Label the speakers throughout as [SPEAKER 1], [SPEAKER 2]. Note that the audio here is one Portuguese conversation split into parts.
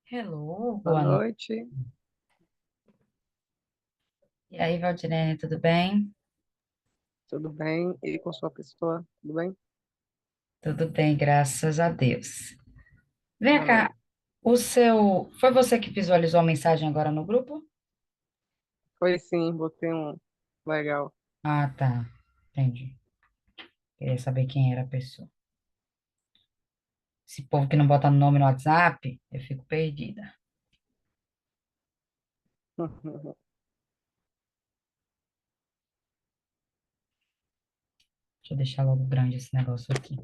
[SPEAKER 1] Hello,
[SPEAKER 2] Boa
[SPEAKER 1] boa noite.
[SPEAKER 2] noite,
[SPEAKER 1] E aí, Valdirene, tudo bem?
[SPEAKER 2] tudo bem? E com sua pessoa, tudo bem?
[SPEAKER 1] Tudo bem, graças a Deus. Vem
[SPEAKER 2] Amém.
[SPEAKER 1] cá, Foi você que visualizou a mensagem agora no grupo?
[SPEAKER 2] Foi sim, botei um legal.
[SPEAKER 1] Ah, tá. Entendi. Queria saber quem era a pessoa. Esse povo que não bota nome no WhatsApp, eu fico perdida. Deixa eu deixar logo grande esse negócio aqui.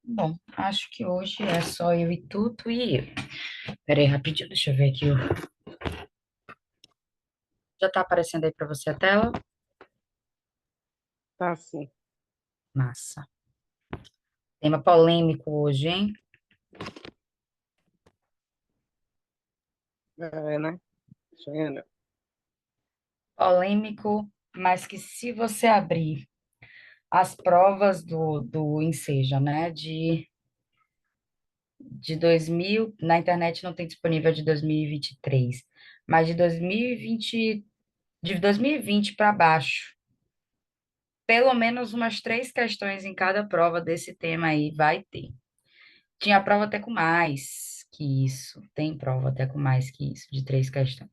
[SPEAKER 1] Bom, acho que hoje é só eu e Tuto e eu. Pera aí, rapidinho, deixa eu ver aqui. Já tá aparecendo aí pra você a tela?
[SPEAKER 2] Tá sim,
[SPEAKER 1] Massa. Tema polêmico hoje, hein?
[SPEAKER 2] né? Gênero.
[SPEAKER 1] Polêmico, mas que se você abrir as provas do Enseja, né, de 2000, na internet não tem disponível de 2023, mas de 2020, de 2020 para baixo, pelo menos umas três questões em cada prova desse tema aí vai ter. Tinha prova até com mais que isso, tem prova até com mais que isso, de três questões.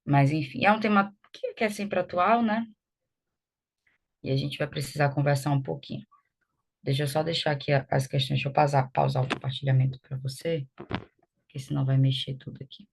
[SPEAKER 1] Mas, enfim, é um tema que é sempre atual, né? E a gente vai precisar conversar um pouquinho. Deixa eu só deixar aqui as questões. Deixa eu pausar o compartilhamento para você, porque senão vai mexer tudo aqui.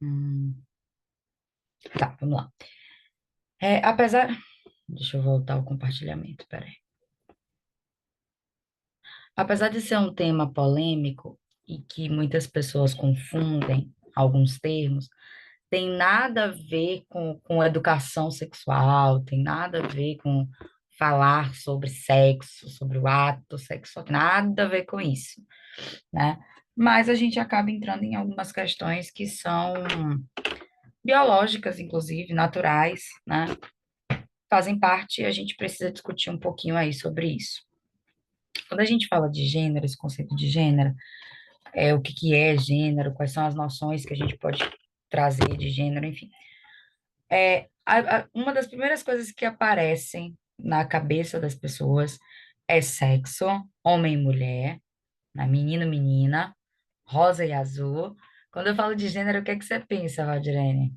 [SPEAKER 1] Hum, tá, vamos lá. Apesar. Deixa eu voltar ao compartilhamento, peraí. Apesar de ser um tema polêmico e que muitas pessoas confundem alguns termos, tem nada a ver com educação sexual, tem nada a ver com falar sobre sexo, sobre o ato sexual, tem nada a ver com isso, né? Mas a gente acaba entrando em algumas questões que são biológicas, inclusive, naturais, né? Fazem parte e a gente precisa discutir um pouquinho aí sobre isso. Quando a gente fala de gênero, esse conceito de gênero, o que que é gênero, quais são as noções que a gente pode trazer de gênero, enfim. Uma das primeiras coisas que aparecem na cabeça das pessoas é sexo, homem e mulher, né? Menino, menina, rosa e azul. Quando eu falo de gênero, o que é que você pensa, Valdirene?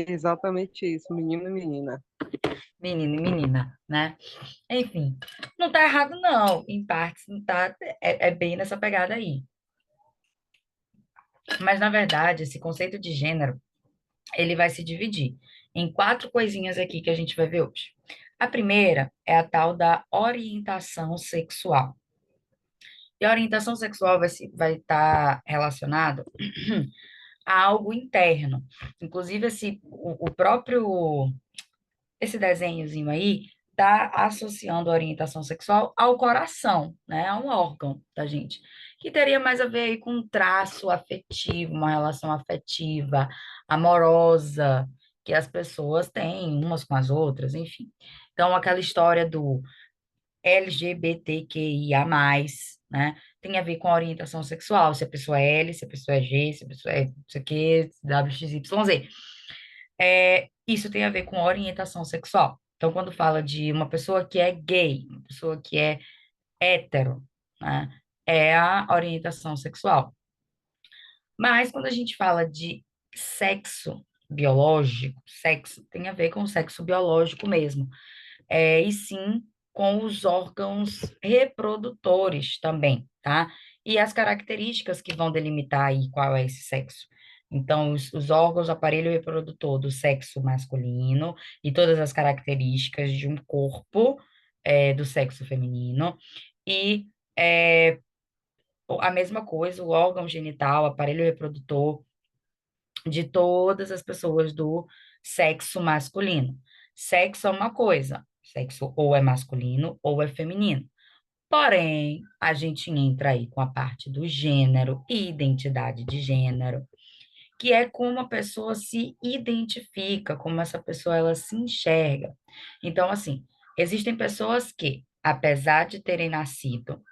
[SPEAKER 2] Exatamente isso, menino e menina.
[SPEAKER 1] Menino e menina, né? Enfim, não tá errado, não. Em partes, não tá. É bem nessa pegada aí. Mas, na verdade, esse conceito de gênero, ele vai se dividir em quatro coisinhas aqui que a gente vai ver hoje. A primeira é a tal da orientação sexual. E a orientação sexual vai estar relacionado a algo interno. Inclusive, o próprio esse desenhozinho aí está associando a orientação sexual ao coração, né? A um órgão da gente, que teria mais a ver aí com um traço afetivo, uma relação afetiva, amorosa, que as pessoas têm umas com as outras, enfim. Então, aquela história do LGBTQIA+, né? Tem a ver com a orientação sexual, se a pessoa é L, se a pessoa é G, se a pessoa é não sei o quê, WXYZ. Isso tem a ver com orientação sexual. Então, quando fala de uma pessoa que é gay, uma pessoa que é hétero, né, é a orientação sexual. Mas quando a gente fala de sexo biológico, sexo tem a ver com o sexo biológico mesmo. E sim com os órgãos reprodutores também, tá? E as características que vão delimitar aí qual é esse sexo. Então, os órgãos, aparelho reprodutor do sexo masculino e todas as características de um corpo do sexo feminino. E a mesma coisa, o órgão genital, aparelho reprodutor de todas as pessoas do sexo masculino. Sexo é uma coisa, sexo ou é masculino ou é feminino. Porém, a gente entra aí com a parte do gênero e identidade de gênero, que é como a pessoa se identifica, como essa pessoa ela se enxerga. Então, assim, existem pessoas que, apesar de terem nascido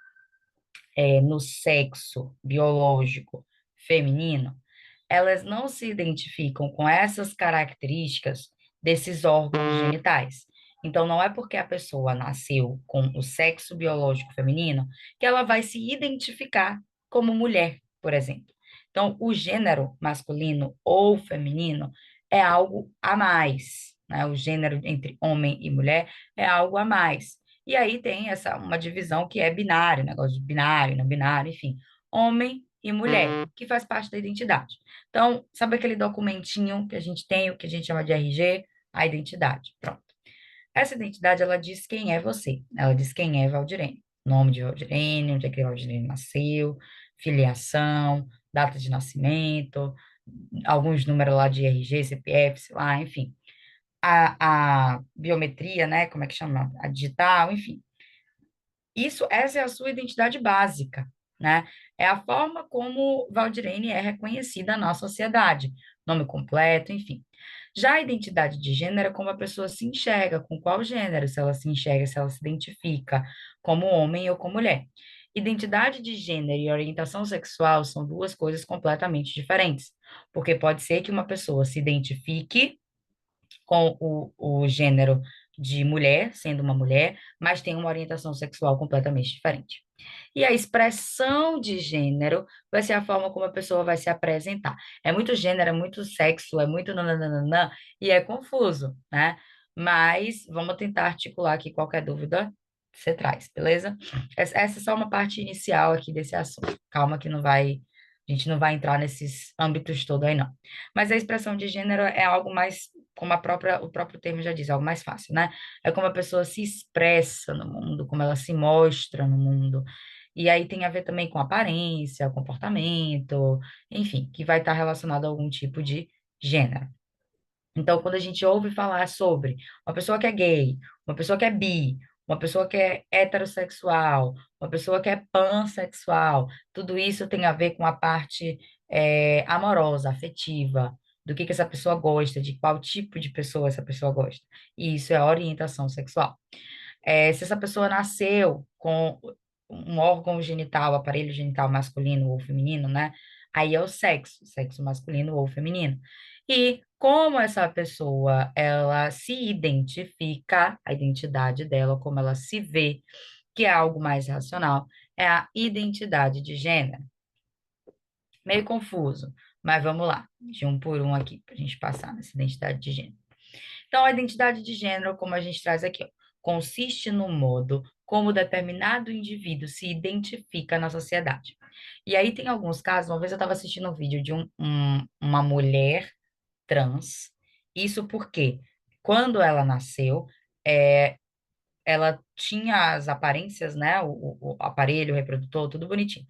[SPEAKER 1] no sexo biológico feminino, elas não se identificam com essas características desses órgãos genitais. Então, não é porque a pessoa nasceu com o sexo biológico feminino que ela vai se identificar como mulher, por exemplo. Então, o gênero masculino ou feminino é algo a mais, né? O gênero entre homem e mulher é algo a mais. E aí tem essa uma divisão que é binário, negócio de binário, não binário, enfim, homem e mulher, que faz parte da identidade. Então, sabe aquele documentinho que a gente tem, o que a gente chama de RG? A identidade. Pronto. Essa identidade, ela diz quem é você. Ela diz quem é Valdirene. Nome de Valdirene, onde é que Valdirene nasceu, filiação, data de nascimento, alguns números lá de RG, CPF, sei lá, enfim. A biometria, né? Como é que chama? A digital, enfim. Essa é a sua identidade básica, né? É a forma como Valdirene é reconhecida na sociedade, nome completo, enfim. Já a identidade de gênero é como a pessoa se enxerga, com qual gênero, se ela se enxerga, se ela se identifica como homem ou como mulher. Identidade de gênero e orientação sexual são duas coisas completamente diferentes, porque pode ser que uma pessoa se identifique com o gênero de mulher, sendo uma mulher, mas tem uma orientação sexual completamente diferente. E a expressão de gênero vai ser a forma como a pessoa vai se apresentar. É muito gênero, é muito sexo, é muito nananana, e é confuso, né? Mas vamos tentar articular aqui qualquer dúvida você traz, beleza? Essa é só uma parte inicial aqui desse assunto. Calma que a gente não vai entrar nesses âmbitos todos aí, não. Mas a expressão de gênero é algo mais, como o próprio termo já diz, algo mais fácil, né? É como a pessoa se expressa no mundo, como ela se mostra no mundo. E aí tem a ver também com aparência, comportamento, enfim, que vai estar relacionado a algum tipo de gênero. Então, quando a gente ouve falar sobre uma pessoa que é gay, uma pessoa que é bi, uma pessoa que é heterossexual, uma pessoa que é pansexual, tudo isso tem a ver com a parte amorosa, afetiva, do que essa pessoa gosta, de qual tipo de pessoa essa pessoa gosta. E isso é orientação sexual. Se essa pessoa nasceu com um órgão genital, aparelho genital masculino ou feminino, né? Aí é o sexo masculino ou feminino. E como essa pessoa, ela se identifica, a identidade dela, como ela se vê, que é algo mais racional, é a identidade de gênero. Meio confuso, mas vamos lá, de um por um aqui, para a gente passar nessa identidade de gênero. Então, a identidade de gênero, como a gente traz aqui, ó, consiste no modo como determinado indivíduo se identifica na sociedade. E aí tem alguns casos, uma vez eu estava assistindo um vídeo de uma mulher trans, isso porque quando ela nasceu, é, ela tinha as aparências, né, o aparelho reprodutor, tudo bonitinho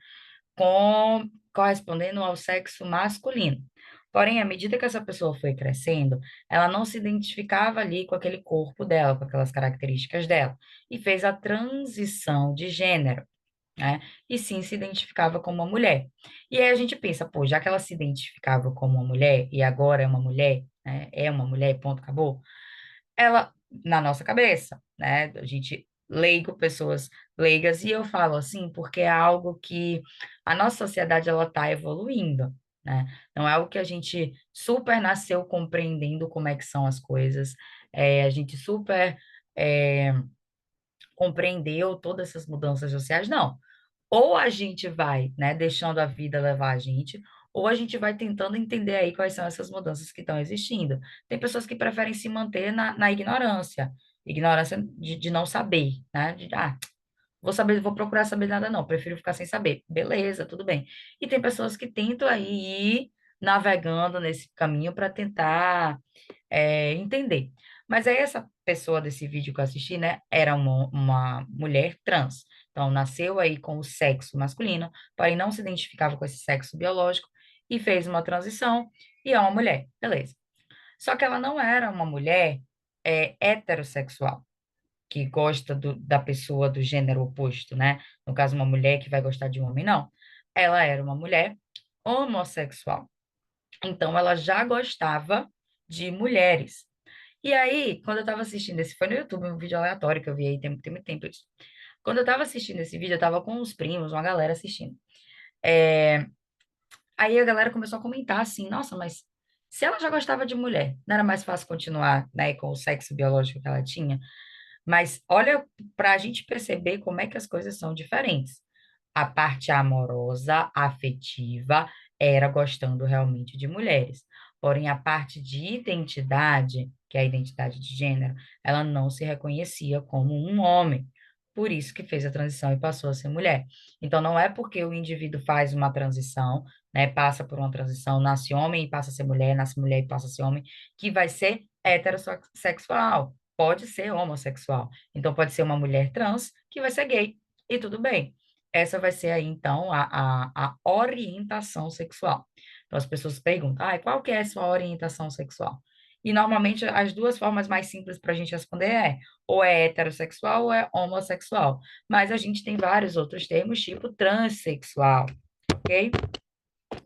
[SPEAKER 1] correspondendo ao sexo masculino. Porém, à medida que essa pessoa foi crescendo, ela não se identificava ali com aquele corpo dela, com aquelas características dela, e fez a transição de gênero, né? E sim se identificava como uma mulher. E aí a gente pensa, pô, já que ela se identificava como uma mulher e agora é uma mulher, né? É uma mulher, ponto, acabou ela, na nossa cabeça, né? A gente leigo, pessoas leigas, e eu falo assim porque é algo que a nossa sociedade ela está evoluindo, né? Não é algo que a gente super nasceu compreendendo como é que são as coisas, a gente super é, compreendeu todas essas mudanças sociais, não. Ou a gente vai, né, deixando a vida levar a gente, ou a gente vai tentando entender aí quais são essas mudanças que estão existindo. Tem pessoas que preferem se manter na ignorância, ignorância de não saber, né? Vou saber, vou procurar saber nada não, prefiro ficar sem saber. Beleza, tudo bem. E tem pessoas que tentam aí ir navegando nesse caminho para tentar entender. Mas aí essa pessoa desse vídeo que eu assisti, né, era uma mulher trans. Então, nasceu aí com o sexo masculino, porém não se identificava com esse sexo biológico e fez uma transição e é uma mulher, beleza. Só que ela não era uma mulher heterossexual, que gosta da pessoa do gênero oposto, né? No caso, uma mulher que vai gostar de um homem, não. Ela era uma mulher homossexual. Então, ela já gostava de mulheres. E aí, quando eu estava assistindo esse, foi no YouTube, um vídeo aleatório que eu vi aí, tem muito tempo isso. Quando eu estava assistindo esse vídeo, eu estava com os primos, uma galera assistindo. É, Aí a galera começou a comentar assim, nossa, mas se ela já gostava de mulher, não era mais fácil continuar, né, com o sexo biológico que ela tinha? Mas olha, para a gente perceber como é que as coisas são diferentes. A parte amorosa, afetiva, era gostando realmente de mulheres. Porém, a parte de identidade, que é a identidade de gênero, ela não se reconhecia como um homem. Por isso que fez a transição e passou a ser mulher. Então, não é porque o indivíduo faz uma transição, né, passa por uma transição, nasce homem e passa a ser mulher, nasce mulher e passa a ser homem, que vai ser heterossexual. Pode ser homossexual. Então, pode ser uma mulher trans que vai ser gay. E tudo bem. Essa vai ser aí, então, a orientação sexual. Então, as pessoas perguntam, qual que é a sua orientação sexual? E, normalmente, as duas formas mais simples para a gente responder ou é heterossexual ou é homossexual. Mas a gente tem vários outros termos, tipo transexual, ok? Deixa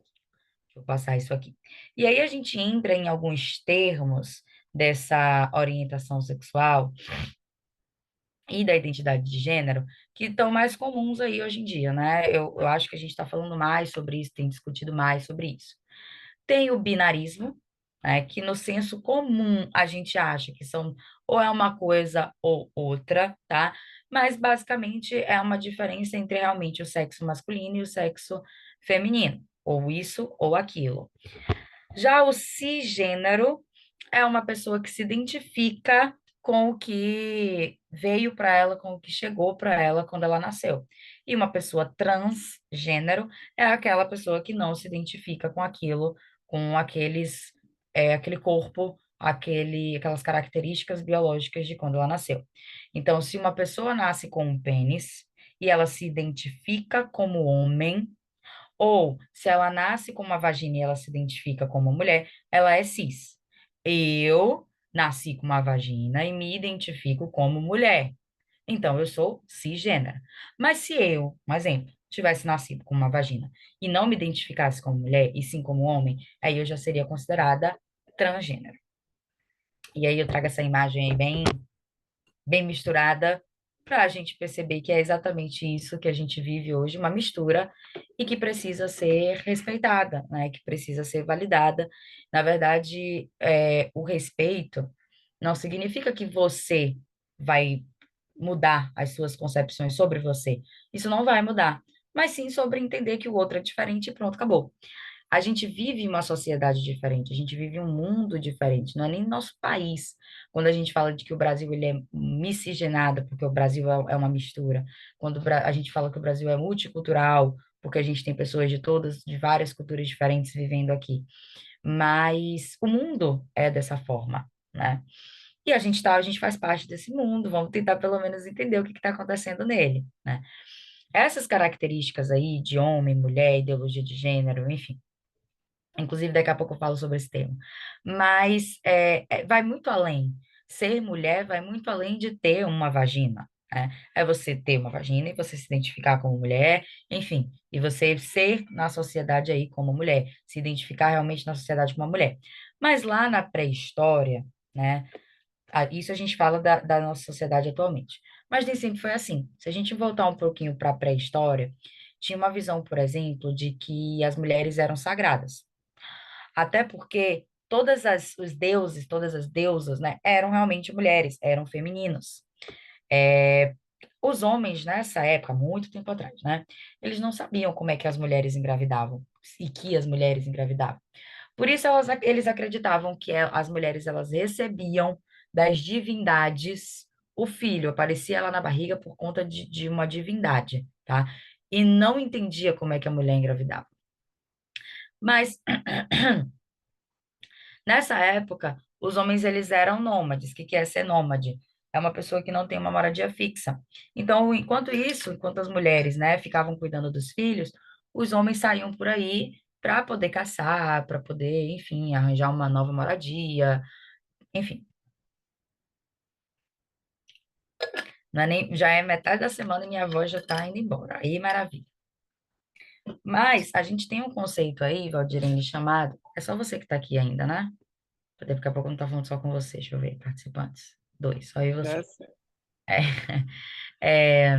[SPEAKER 1] eu passar isso aqui. E aí a gente entra em alguns termos dessa orientação sexual e da identidade de gênero que estão mais comuns aí hoje em dia, né? Eu acho que a gente está falando mais sobre isso, tem discutido mais sobre isso. Tem o binarismo, né, que no senso comum a gente acha que são ou é uma coisa ou outra, tá? Mas basicamente é uma diferença entre realmente o sexo masculino e o sexo feminino, ou isso ou aquilo. Já o cisgênero é uma pessoa que se identifica com o que veio para ela, com o que chegou para ela quando ela nasceu. E uma pessoa transgênero é aquela pessoa que não se identifica com aquilo, com aquele corpo, aquelas características biológicas de quando ela nasceu. Então, se uma pessoa nasce com um pênis e ela se identifica como homem, ou se ela nasce com uma vagina e ela se identifica como mulher, ela é cis. Eu nasci com uma vagina e me identifico como mulher. Então, eu sou cisgênera. Mas se eu, um exemplo, tivesse nascido com uma vagina e não me identificasse como mulher, e sim como homem, aí eu já seria considerada transgênero. E aí eu trago essa imagem aí bem misturada, para a gente perceber que é exatamente isso que a gente vive hoje, uma mistura, e que precisa ser respeitada, né? Que precisa ser validada. Na verdade, o respeito não significa que você vai mudar as suas concepções sobre você. Isso não vai mudar, mas sim sobre entender que o outro é diferente e pronto, acabou. A gente vive uma sociedade diferente, a gente vive um mundo diferente, não é nem nosso país. Quando a gente fala de que o Brasil ele é miscigenado, porque o Brasil é uma mistura. Quando a gente fala que o Brasil é multicultural, porque a gente tem pessoas de várias culturas diferentes vivendo aqui. Mas o mundo é dessa forma, né? E a gente faz parte desse mundo, vamos tentar pelo menos entender o que está acontecendo nele, né? Essas características aí de homem, mulher, ideologia de gênero, enfim, inclusive, daqui a pouco eu falo sobre esse tema. Mas vai muito além. Ser mulher vai muito além de ter uma vagina, né? É você ter uma vagina e você se identificar como mulher, enfim, e você ser na sociedade aí como mulher, se identificar realmente na sociedade como uma mulher. Mas lá na pré-história, né? Isso a gente fala da nossa sociedade atualmente. Mas nem sempre foi assim. Se a gente voltar um pouquinho para a pré-história, tinha uma visão, por exemplo, de que as mulheres eram sagradas. Até porque os deuses, todas as deusas, né, eram realmente mulheres, eram femininos. É, os homens, nessa época, muito tempo atrás, né, eles não sabiam como é que as mulheres engravidavam e que as mulheres engravidavam. Por isso, eles acreditavam que as mulheres elas recebiam das divindades o filho, aparecia lá na barriga por conta de uma divindade, tá? E não entendia como é que a mulher engravidava. Mas nessa época, os homens eles eram nômades. O que que é ser nômade? É uma pessoa que não tem uma moradia fixa. Então, enquanto as mulheres, né, ficavam cuidando dos filhos, os homens saíam por aí para poder caçar, para poder, enfim, arranjar uma nova moradia, enfim. Não é nem, já é metade da semana e minha avó já está indo embora. Aí, maravilha. Mas a gente tem um conceito aí, Valdirene, chamado. É só você que está aqui ainda, né? Porque daqui a pouco eu não tô falando só com você. Deixa eu ver, participantes. Dois, só eu e você.
[SPEAKER 2] Essa,
[SPEAKER 1] É, é,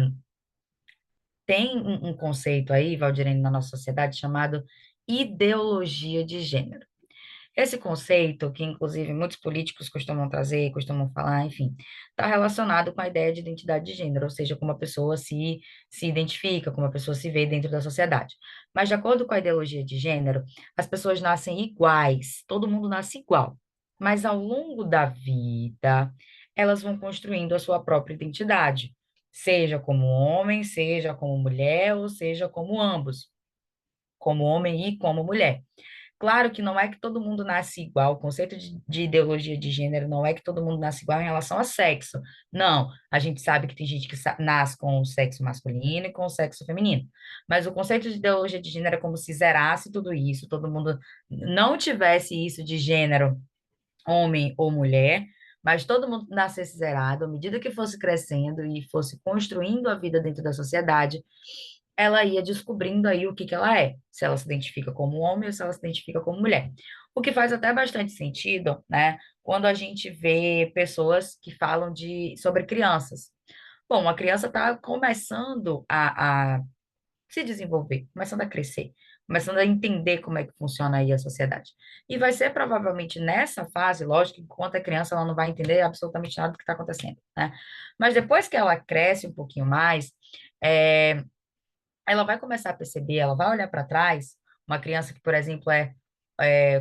[SPEAKER 1] tem um conceito aí, Valdirene, na nossa sociedade chamado ideologia de gênero. Esse conceito, que inclusive muitos políticos costumam trazer, costumam falar, enfim, está relacionado com a ideia de identidade de gênero, ou seja, como a pessoa se identifica, como a pessoa se vê dentro da sociedade. Mas, de acordo com a ideologia de gênero, as pessoas nascem iguais, todo mundo nasce igual. Mas, ao longo da vida, elas vão construindo a sua própria identidade, seja como homem, seja como mulher, ou seja como ambos, como homem e como mulher. Claro que não é que todo mundo nasce igual, o conceito de ideologia de gênero não é que todo mundo nasce igual em relação a sexo. Não, a gente sabe que tem gente que nasce com o sexo masculino e com o sexo feminino. Mas o conceito de ideologia de gênero é como se zerasse tudo isso, todo mundo não tivesse isso de gênero, homem ou mulher, mas todo mundo nascesse zerado, à medida que fosse crescendo e fosse construindo a vida dentro da sociedade, ela ia descobrindo aí o que que ela é, se ela se identifica como homem ou se ela se identifica como mulher. O que faz até bastante sentido, né, quando a gente vê pessoas que falam sobre crianças. Bom, a criança está começando a se desenvolver, começando a crescer, começando a entender como é que funciona aí a sociedade. E vai ser provavelmente nessa fase, lógico, que enquanto é criança ela não vai entender absolutamente nada do que está acontecendo, né? Mas depois que ela cresce um pouquinho mais, é, ela vai começar a perceber, ela vai olhar para trás, uma criança que, por exemplo,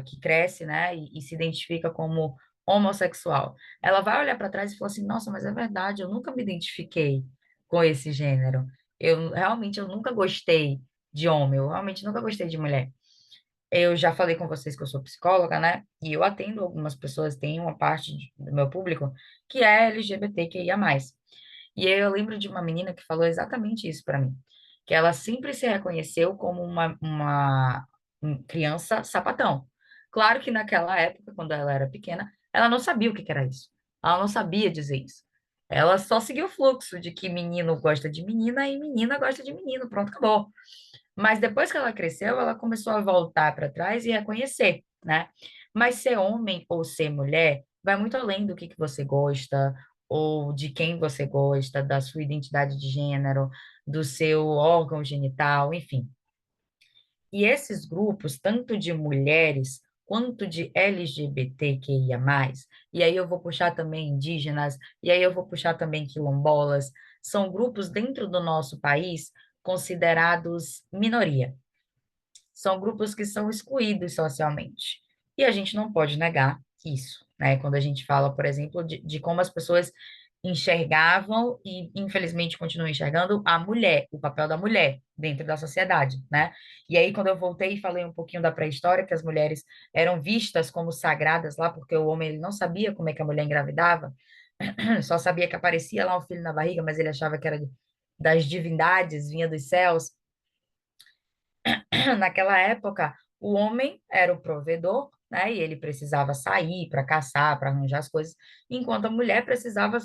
[SPEAKER 1] que cresce, né, e se identifica como homossexual, ela vai olhar para trás e falar assim, nossa, mas é verdade, eu nunca me identifiquei com esse gênero. Eu nunca gostei de homem, eu realmente nunca gostei de mulher. Eu já falei com vocês que eu sou psicóloga, né? E eu atendo algumas pessoas, tem uma parte do meu público que é LGBTQIA+. E aí eu lembro de uma menina que falou exatamente isso para mim, que ela sempre se reconheceu como uma criança sapatão. Claro que naquela época, quando ela era pequena, ela não sabia o que que era isso. Ela não sabia dizer isso. Ela só seguiu o fluxo de que menino gosta de menina e menina gosta de menino, pronto, acabou. Mas depois que ela cresceu, ela começou a voltar para trás e reconhecer, né? Mas ser homem ou ser mulher vai muito além do que você gosta, ou de quem você gosta, da sua identidade de gênero, do seu órgão genital, enfim. E esses grupos, tanto de mulheres quanto de LGBTQIA+, e aí eu vou puxar também indígenas, e aí eu vou puxar também quilombolas, são grupos dentro do nosso país considerados minoria. São grupos que são excluídos socialmente. E a gente não pode negar isso, né? Quando a gente fala, por exemplo, de como as pessoas enxergavam e, infelizmente, continuam enxergando a mulher, o papel da mulher dentro da sociedade, né? E aí, quando eu voltei e falei um pouquinho da pré-história, que as mulheres eram vistas como sagradas lá, porque o homem ele não sabia como é que a mulher engravidava, só sabia que aparecia lá um filho na barriga, mas ele achava que era das divindades, vinha dos céus. Naquela época, o homem era o provedor, né? E ele precisava sair para caçar, para arranjar as coisas, enquanto a mulher precisava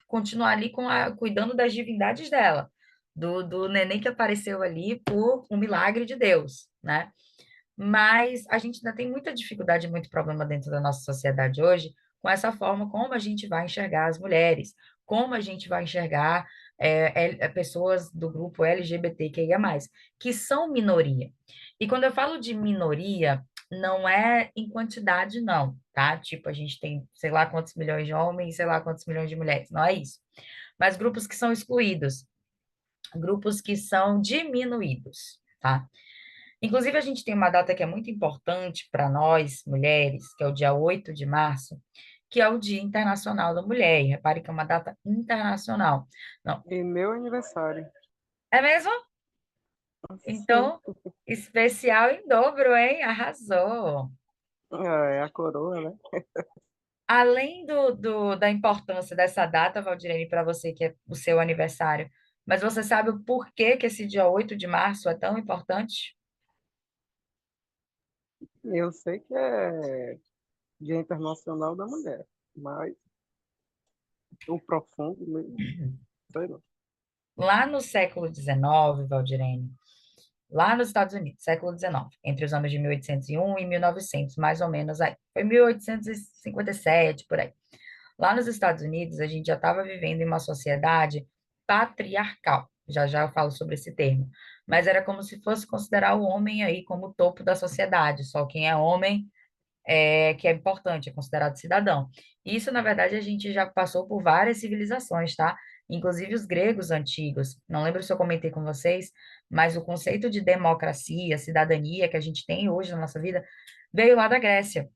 [SPEAKER 1] continuar ali cuidando das divindades dela, do neném que apareceu ali por um milagre de Deus, né? Mas a gente ainda tem muita dificuldade, muito problema dentro da nossa sociedade hoje, com essa forma como a gente vai enxergar as mulheres, como a gente vai enxergar pessoas do grupo LGBTQIA+, que são minoria. E quando eu falo de minoria, não é em quantidade, não, tá? Tipo, a gente tem sei lá quantos milhões de homens, sei lá quantos milhões de mulheres, não é isso. Mas grupos que são excluídos, grupos que são diminuídos, tá? Inclusive, a gente tem uma data que é muito importante para nós, mulheres, que é o dia 8 de março, que é o Dia Internacional da Mulher. E repare que é uma data internacional. Não,
[SPEAKER 2] e meu aniversário.
[SPEAKER 1] é mesmo?
[SPEAKER 2] Sim,
[SPEAKER 1] Então, especial em dobro, hein? Arrasou.
[SPEAKER 2] é a coroa, né?
[SPEAKER 1] Além da importância dessa data, Valdirene, para você, que é o seu aniversário, mas você sabe o porquê que esse dia 8 de março é tão importante?
[SPEAKER 2] Eu sei que é Dia Internacional da Mulher, mas o profundo mesmo, sei não.
[SPEAKER 1] Lá no século XIX, Valdirene, lá nos Estados Unidos, século XIX, entre os anos de 1801 e 1900, mais ou menos aí. Foi 1857, por aí. Lá nos Estados Unidos, a gente já estava vivendo em uma sociedade patriarcal. Já já eu falo sobre esse termo. Mas era como se fosse considerar o homem aí como o topo da sociedade. Só quem é homem que é importante, é considerado cidadão. Isso, na verdade, a gente já passou por várias civilizações, tá? Inclusive os gregos antigos. Não lembro se eu comentei com vocês, mas o conceito de democracia, cidadania que a gente tem hoje na nossa vida veio lá da Grécia,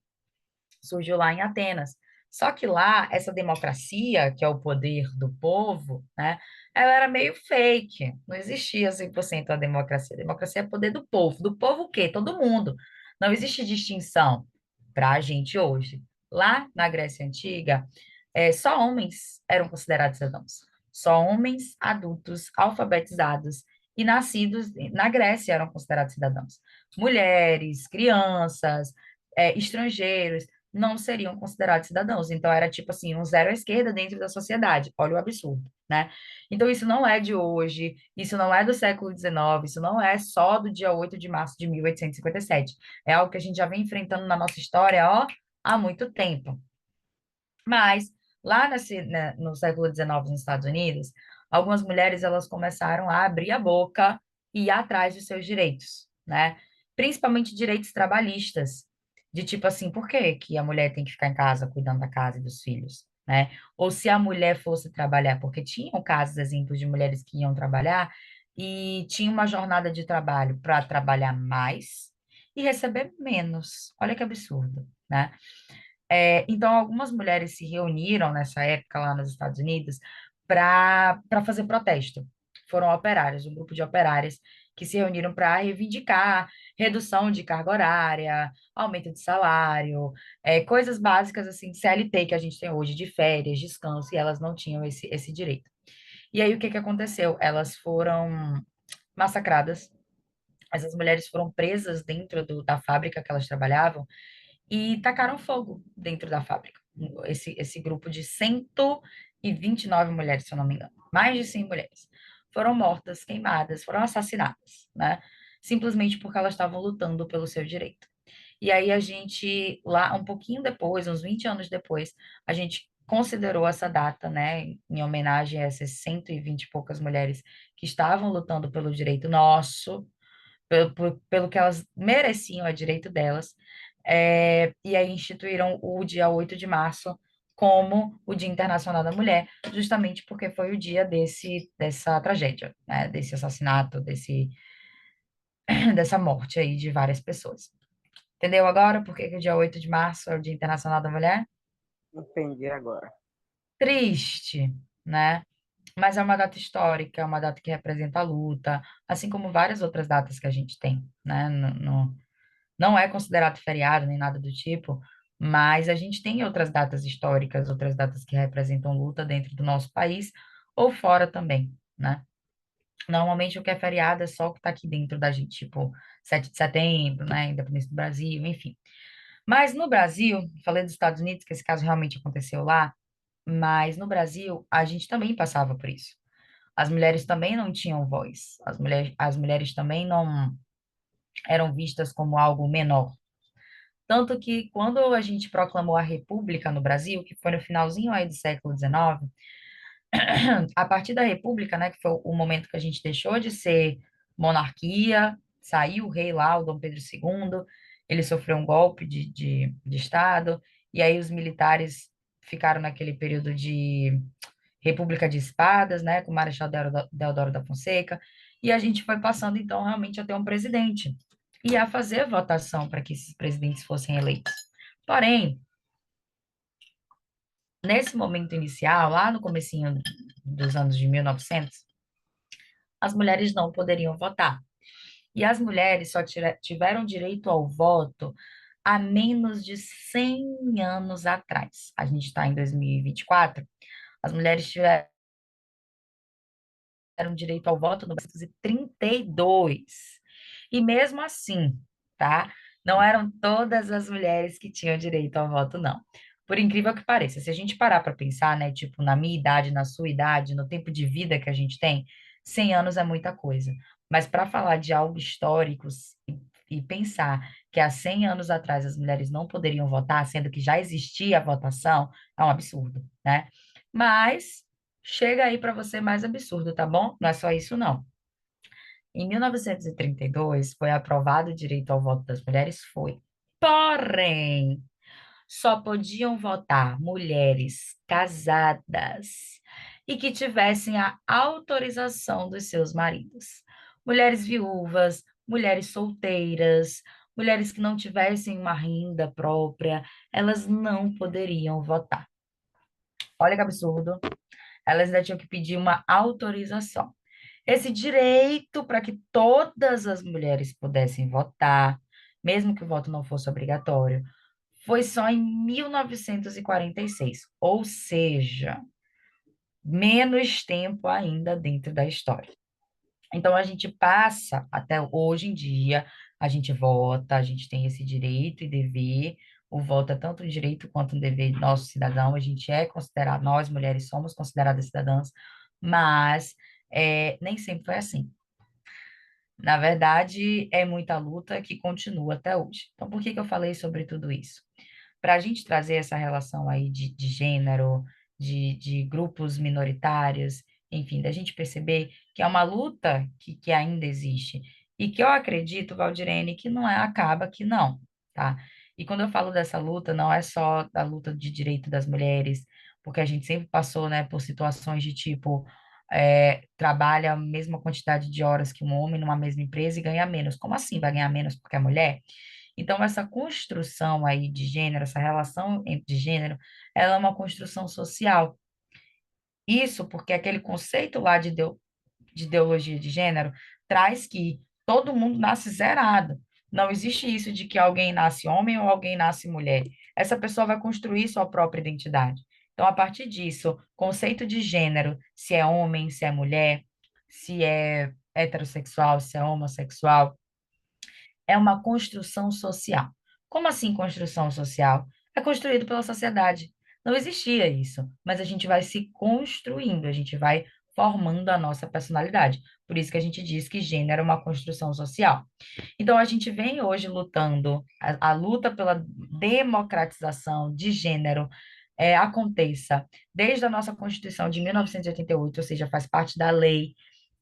[SPEAKER 1] surgiu lá em Atenas. Só que lá, essa democracia, que é o poder do povo, né, ela era meio fake. Não existia 100% a democracia. A democracia é poder do povo. Do povo o quê? Todo mundo. Não existe distinção para a gente hoje. Lá na Grécia Antiga, só homens eram considerados cidadãos. Só homens adultos, alfabetizados e nascidos na Grécia eram considerados cidadãos. Mulheres, crianças, estrangeiros não seriam considerados cidadãos. Então, era tipo assim, um zero à esquerda dentro da sociedade. Olha o absurdo, né? Então, isso não é de hoje, isso não é do século XIX, isso não é só do dia 8 de março de 1857. É algo que a gente já vem enfrentando na nossa história, ó, há muito tempo. Mas lá no século XIX, nos Estados Unidos, algumas mulheres elas começaram a abrir a boca e ir atrás dos seus direitos, né? Principalmente direitos trabalhistas, de tipo assim, por que que a mulher tem que ficar em casa cuidando da casa e dos filhos, né? Ou se a mulher fosse trabalhar, porque tinham casos, exemplos de mulheres que iam trabalhar e tinha uma jornada de trabalho para trabalhar mais e receber menos. Olha que absurdo, né? Então, algumas mulheres se reuniram nessa época lá nos Estados Unidos para fazer protesto. Foram operárias, um grupo de operárias que se reuniram para reivindicar redução de carga horária, aumento de salário, coisas básicas assim de CLT que a gente tem hoje, de férias, descanso, e elas não tinham esse direito. E aí, o que que aconteceu? Elas foram massacradas, essas mulheres foram presas dentro da fábrica que elas trabalhavam e tacaram fogo dentro da fábrica. Esse grupo de 129 mulheres, se eu não me engano, mais de 100 mulheres, foram mortas, queimadas, foram assassinadas, né? Simplesmente porque elas estavam lutando pelo seu direito. E aí a gente, lá um pouquinho depois, uns 20 anos depois, a gente considerou essa data, né, em homenagem a essas 120 e poucas mulheres que estavam lutando pelo direito nosso, pelo que elas mereciam, é direito delas. E aí instituíram o dia 8 de março como o Dia Internacional da Mulher, justamente porque foi o dia dessa tragédia, né? Desse assassinato, dessa morte aí de várias pessoas. Entendeu agora por que que o dia 8 de março é o Dia Internacional da Mulher?
[SPEAKER 2] Entendi agora.
[SPEAKER 1] Triste, né? Mas é uma data histórica, é uma data que representa a luta, assim como várias outras datas que a gente tem, né? Não é considerado feriado nem nada do tipo, mas a gente tem outras datas históricas, outras datas que representam luta dentro do nosso país ou fora também, né? Normalmente o que é feriado é só o que está aqui dentro da gente, tipo 7 de setembro, né? Independência do Brasil, enfim. Mas no Brasil, falei dos Estados Unidos, que esse caso realmente aconteceu lá, mas no Brasil a gente também passava por isso. As mulheres também não tinham voz, as mulheres também não eram vistas como algo menor. Tanto que quando a gente proclamou a República no Brasil, que foi no finalzinho aí do século XIX, a partir da República, né, que foi o momento que a gente deixou de ser monarquia, saiu o rei lá, o Dom Pedro II, ele sofreu um golpe de Estado, e aí os militares ficaram naquele período de República de Espadas, né, com o Marechal Deodoro da Fonseca, e a gente foi passando, então, realmente a ter um presidente e a fazer votação para que esses presidentes fossem eleitos. Porém, nesse momento inicial, lá no comecinho dos anos de 1900, as mulheres não poderiam votar. E as mulheres só tiveram direito ao voto há menos de 100 anos atrás. A gente está em 2024, as mulheres tiveram direito ao voto no 1932. E mesmo assim, tá? Não eram todas as mulheres que tinham direito ao voto, não. Por incrível que pareça, se a gente parar para pensar, né, tipo, na minha idade, na sua idade, no tempo de vida que a gente tem, 100 anos é muita coisa. Mas para falar de algo histórico e pensar que há 100 anos atrás as mulheres não poderiam votar, sendo que já existia a votação, é um absurdo, né? Mas chega aí para você mais absurdo, tá bom? Não é só isso, não. Em 1932, foi aprovado o direito ao voto das mulheres, foi. Porém, só podiam votar mulheres casadas e que tivessem a autorização dos seus maridos. Mulheres viúvas, mulheres solteiras, mulheres que não tivessem uma renda própria, elas não poderiam votar. Olha que absurdo. Elas ainda tinham que pedir uma autorização. Esse direito para que todas as mulheres pudessem votar, mesmo que o voto não fosse obrigatório, foi só em 1946, ou seja, menos tempo ainda dentro da história. Então a gente passa até hoje em dia, a gente vota, a gente tem esse direito e dever. O voto é tanto um direito quanto um dever nosso cidadão. A gente é considerado, nós mulheres somos consideradas cidadãs, mas nem sempre foi assim. Na verdade, é muita luta que continua até hoje. Então, por que que eu falei sobre tudo isso? Para a gente trazer essa relação aí de gênero, de grupos minoritários, enfim, da gente perceber que é uma luta que ainda existe. E que eu acredito, Valdirene, que não é, acaba que não, tá? E quando eu falo dessa luta, não é só da luta de direito das mulheres, porque a gente sempre passou, né, por situações de tipo, trabalha a mesma quantidade de horas que um homem numa mesma empresa e ganha menos. Como assim vai ganhar menos porque é mulher? Então, essa construção aí de gênero, essa relação de gênero, ela é uma construção social. Isso porque aquele conceito lá de ideologia de gênero traz que todo mundo nasce zerado. Não existe isso de que alguém nasce homem ou alguém nasce mulher. Essa pessoa vai construir sua própria identidade. Então, a partir disso, conceito de gênero, se é homem, se é mulher, se é heterossexual, se é homossexual, é uma construção social. Como assim construção social? É construído pela sociedade. Não existia isso, mas a gente vai se construindo, a gente vai formando a nossa personalidade. Por isso que a gente diz que gênero é uma construção social. Então, a gente vem hoje lutando, a luta pela democratização de gênero aconteça desde a nossa Constituição de 1988, ou seja, faz parte da lei.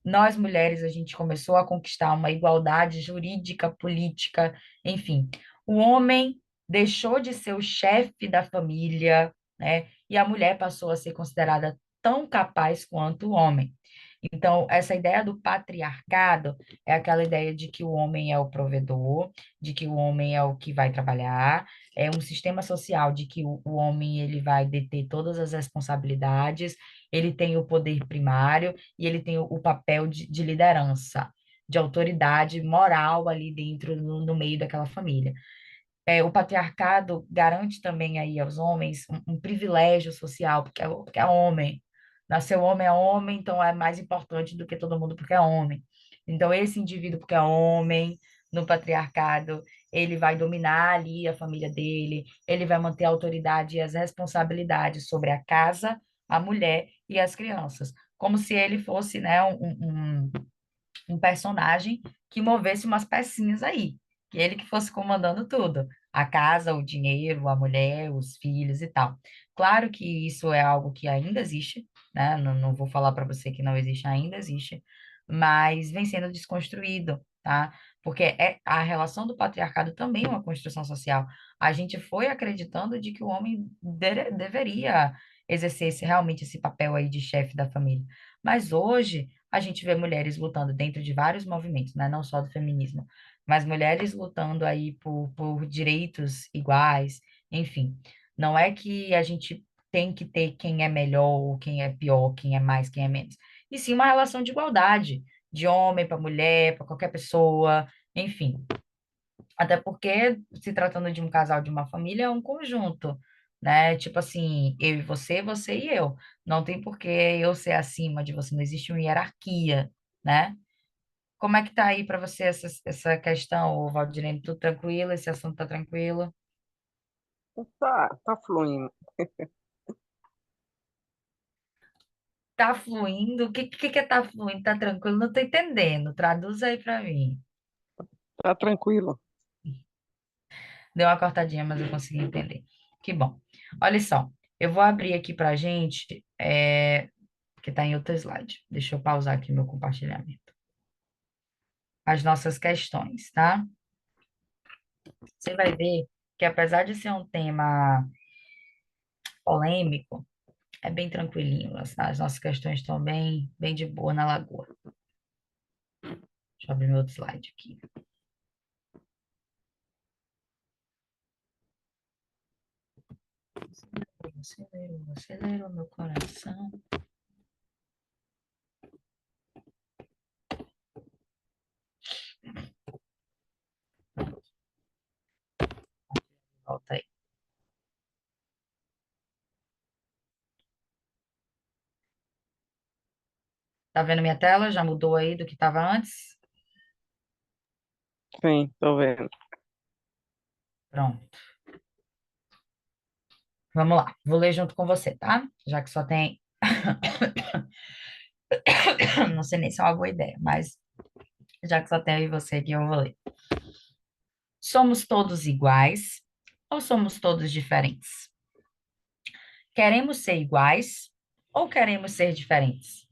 [SPEAKER 1] Nós, mulheres, a gente começou a conquistar uma igualdade jurídica, política, enfim. O homem deixou de ser o chefe da família, né? E a mulher passou a ser considerada tão capaz quanto o homem. Então, essa ideia do patriarcado é aquela ideia de que o homem é o provedor, de que o homem é o que vai trabalhar, é um sistema social de que o homem ele vai deter todas as responsabilidades, ele tem o poder primário e ele tem o papel de liderança, de autoridade moral ali dentro, no meio daquela família. O patriarcado garante também aí aos homens um privilégio social, porque é homem. Nasceu homem é homem, então é mais importante do que todo mundo porque é homem. Então, esse indivíduo, porque é homem, no patriarcado, ele vai dominar ali a família dele, ele vai manter a autoridade e as responsabilidades sobre a casa, a mulher e as crianças. Como se ele fosse, né, um personagem que movesse umas pecinhas aí, que ele que fosse comandando tudo, a casa, o dinheiro, a mulher, os filhos e tal. Claro que isso é algo que ainda existe, né? Não vou falar para você que não existe, ainda existe, mas vem sendo desconstruído, tá? Porque a relação do patriarcado também é uma construção social. A gente foi acreditando de que o homem deveria exercer realmente esse papel aí de chefe da família. Mas hoje a gente vê mulheres lutando dentro de vários movimentos, né? Não só do feminismo, mas mulheres lutando aí por direitos iguais, enfim. Não é que a gente tem que ter quem é melhor ou quem é pior, quem é mais, quem é menos. E sim uma relação de igualdade, de homem para mulher, para qualquer pessoa, enfim. Até porque, se tratando de um casal, de uma família, é um conjunto, né? Tipo assim, eu e você e eu. Não tem por que eu ser acima de você, não existe uma hierarquia, né? Como é que tá aí para você essa questão, ô Valdirene? Tudo tranquilo? Esse assunto tá tranquilo?
[SPEAKER 2] Tá fluindo.
[SPEAKER 1] Tá fluindo? O que é tá fluindo? Tá tranquilo? Não tô entendendo. Traduz aí para mim.
[SPEAKER 2] Tá tranquilo.
[SPEAKER 1] Deu uma cortadinha, mas eu consegui entender. Que bom. Olha só, eu vou abrir aqui pra gente, que tá em outro slide. Deixa eu pausar aqui meu compartilhamento. As nossas questões, tá? Você vai ver que apesar de ser um tema polêmico, é bem tranquilinho. As nossas questões estão bem de boa na lagoa. Deixa eu abrir meu outro slide aqui. Acelerou meu coração. Volta aí. Tá vendo minha tela? Já mudou aí do que estava antes?
[SPEAKER 2] Sim, tô vendo.
[SPEAKER 1] Pronto. Vamos lá. Vou ler junto com você, tá? Já que só tem. Não sei nem se é uma boa ideia, mas já que só tem eu e você aqui, eu vou ler. Somos todos iguais ou somos todos diferentes? Queremos ser iguais ou queremos ser diferentes?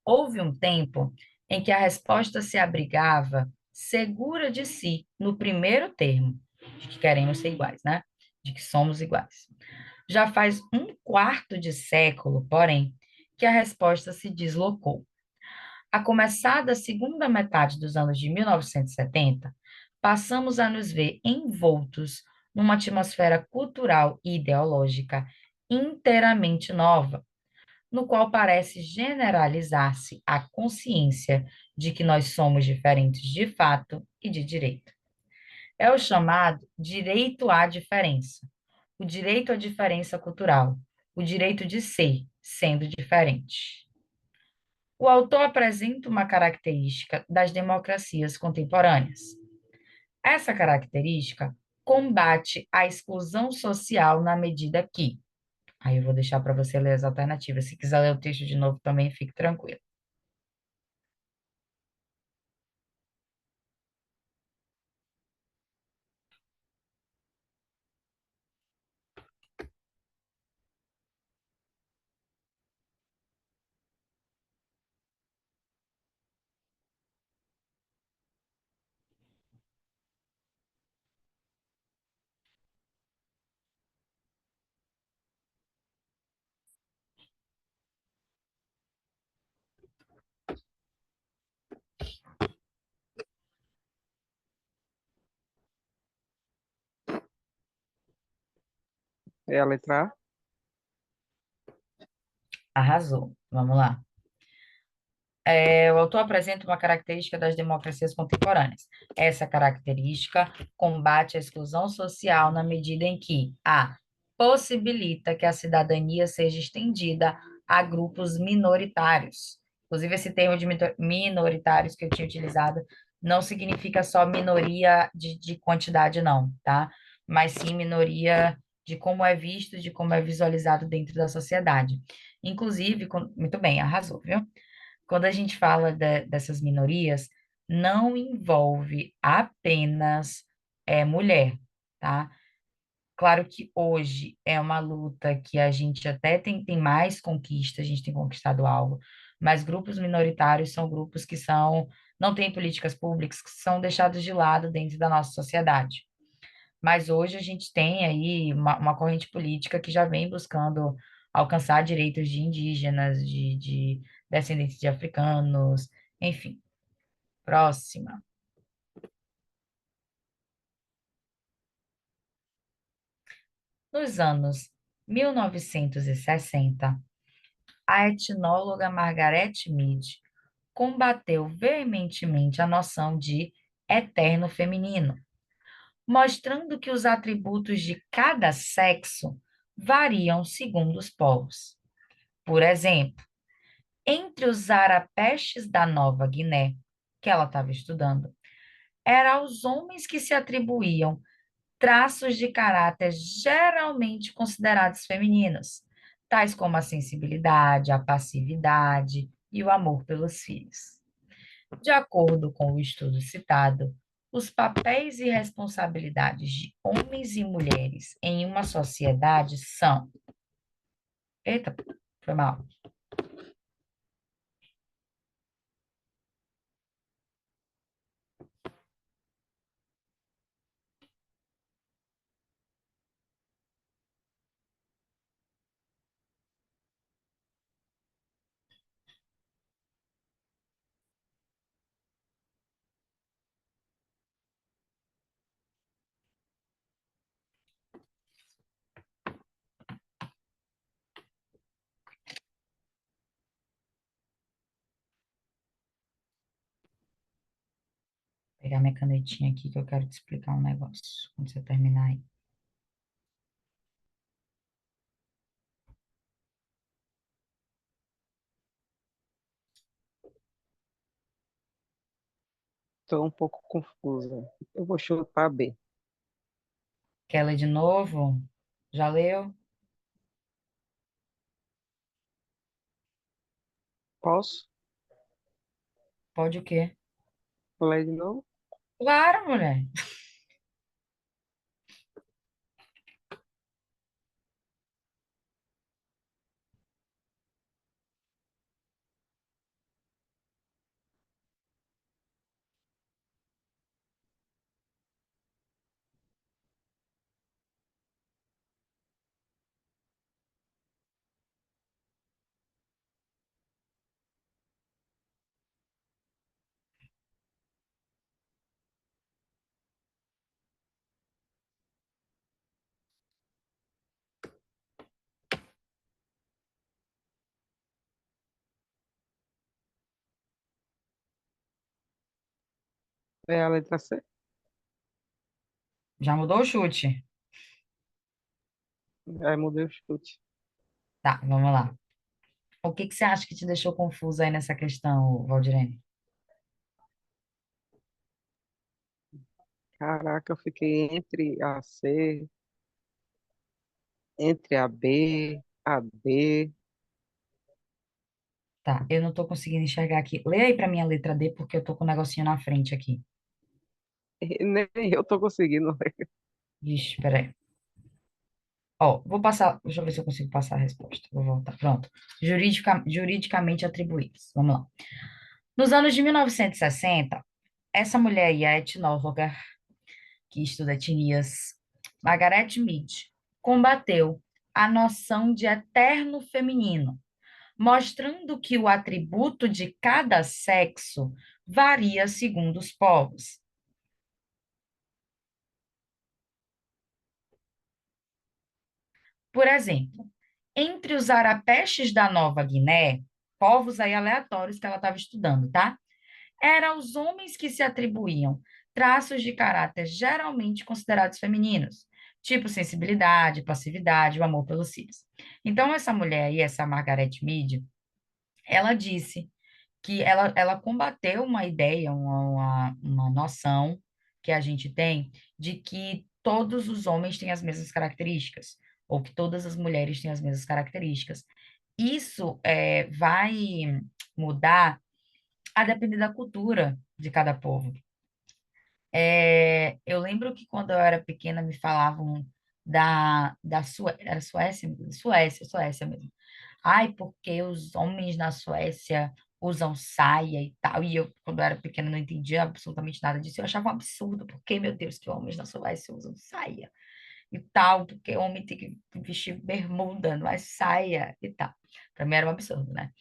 [SPEAKER 1] Houve um tempo em que a resposta se abrigava segura de si no primeiro termo, de que queremos ser iguais, né? De que somos iguais. Já faz um quarto de século, porém, que a resposta se deslocou. A começar da segunda metade dos anos de 1970, passamos a nos ver envoltos numa atmosfera cultural e ideológica inteiramente nova, no qual parece generalizar-se a consciência de que nós somos diferentes de fato e de direito. É o chamado direito à diferença, o direito à diferença cultural, o direito de ser, sendo diferente. O autor apresenta uma característica das democracias contemporâneas. Essa característica combate a exclusão social na medida que. Aí eu vou deixar para você ler as alternativas. Se quiser ler o texto de novo também, fique tranquilo.
[SPEAKER 2] É a letra A?
[SPEAKER 1] Arrasou. Vamos lá. O autor apresenta uma característica das democracias contemporâneas. Essa característica combate a exclusão social na medida em que a possibilita que a cidadania seja estendida a grupos minoritários. Inclusive, esse termo de minoritários que eu tinha utilizado não significa só minoria de quantidade, não, tá? Mas sim minoria de como é visto, de como é visualizado dentro da sociedade. Inclusive, muito bem, arrasou, viu? Quando a gente fala dessas minorias, não envolve apenas mulher, tá? Claro que hoje é uma luta que a gente até tem mais conquista, a gente tem conquistado algo, mas grupos minoritários são grupos que não têm políticas públicas, que são deixados de lado dentro da nossa sociedade. Mas hoje a gente tem aí uma corrente política que já vem buscando alcançar direitos de indígenas, de descendentes de africanos, enfim. Próxima. Nos anos 1960, a etnóloga Margaret Mead combateu veementemente a noção de eterno feminino, mostrando que os atributos de cada sexo variam segundo os povos. Por exemplo, entre os arapestes da Nova Guiné, que ela estava estudando era aos homens que se atribuíam traços de caráter geralmente considerados femininos, tais como a sensibilidade, a passividade e o amor pelos filhos. De acordo com o estudo citado, os papéis e responsabilidades de homens e mulheres em uma sociedade são. Eita, foi mal. Vou pegar minha canetinha aqui que eu quero te explicar um negócio. Quando você terminar aí.
[SPEAKER 2] Estou um pouco confusa. Eu vou chutar B.
[SPEAKER 1] Quer ler de novo? Já leu?
[SPEAKER 2] Posso?
[SPEAKER 1] Pode o quê?
[SPEAKER 2] Ler de novo?
[SPEAKER 1] Claro, mulher.
[SPEAKER 2] É a letra C?
[SPEAKER 1] Já mudou o chute?
[SPEAKER 2] Aí mudei o chute.
[SPEAKER 1] Tá, vamos lá. O que que você acha que te deixou confusa aí nessa questão, Valdirene?
[SPEAKER 2] Caraca, eu fiquei entre a C, entre a B, a D.
[SPEAKER 1] Tá, eu não tô conseguindo enxergar aqui. Lê aí pra mim a letra D, porque eu tô com um negocinho na frente aqui.
[SPEAKER 2] Nem eu tô conseguindo ler.
[SPEAKER 1] Vixe, peraí. Ó, vou passar, deixa eu ver se eu consigo passar a resposta. Vou voltar. Pronto. Juridicamente atribuídos. Vamos lá. Nos anos de 1960, essa mulher aí, a etnóloga que estuda etnias, Margaret Mead, combateu a noção de eterno feminino, mostrando que o atributo de cada sexo varia segundo os povos. Por exemplo, entre os arapestes da Nova Guiné, povos aí aleatórios que ela estava estudando, tá? Eram os homens que se atribuíam traços de caráter geralmente considerados femininos, tipo sensibilidade, passividade, o amor pelos filhos. Então, essa mulher aí, essa Margaret Mead, ela disse que ela combateu uma ideia, uma noção que a gente tem de que todos os homens têm as mesmas características, ou que todas as mulheres têm as mesmas características. Isso vai mudar a depender da cultura de cada povo. Eu lembro que quando eu era pequena me falavam era Suécia, Suécia mesmo. Ai, porque os homens na Suécia usam saia e tal. E eu, quando eu era pequena, não entendia absolutamente nada disso. Eu achava um absurdo, porque, meu Deus, que homens na Suécia usam saia e tal, porque homem tem que vestir bermuda, não é saia e tal. Para mim era um absurdo, né?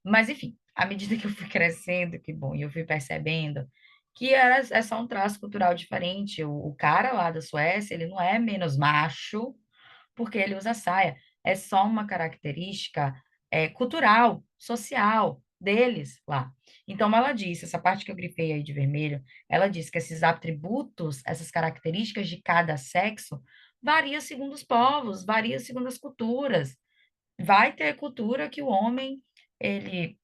[SPEAKER 1] Mas, enfim, à medida que eu fui crescendo, que bom, e eu fui percebendo que é só um traço cultural diferente. O cara lá da Suécia, ele não é menos macho porque ele usa saia. É só uma característica cultural, social deles lá. Então, ela disse, essa parte que eu grifei aí de vermelho, ela disse que esses atributos, essas características de cada sexo, varia segundo os povos, varia segundo as culturas. Vai ter cultura que o homem, ele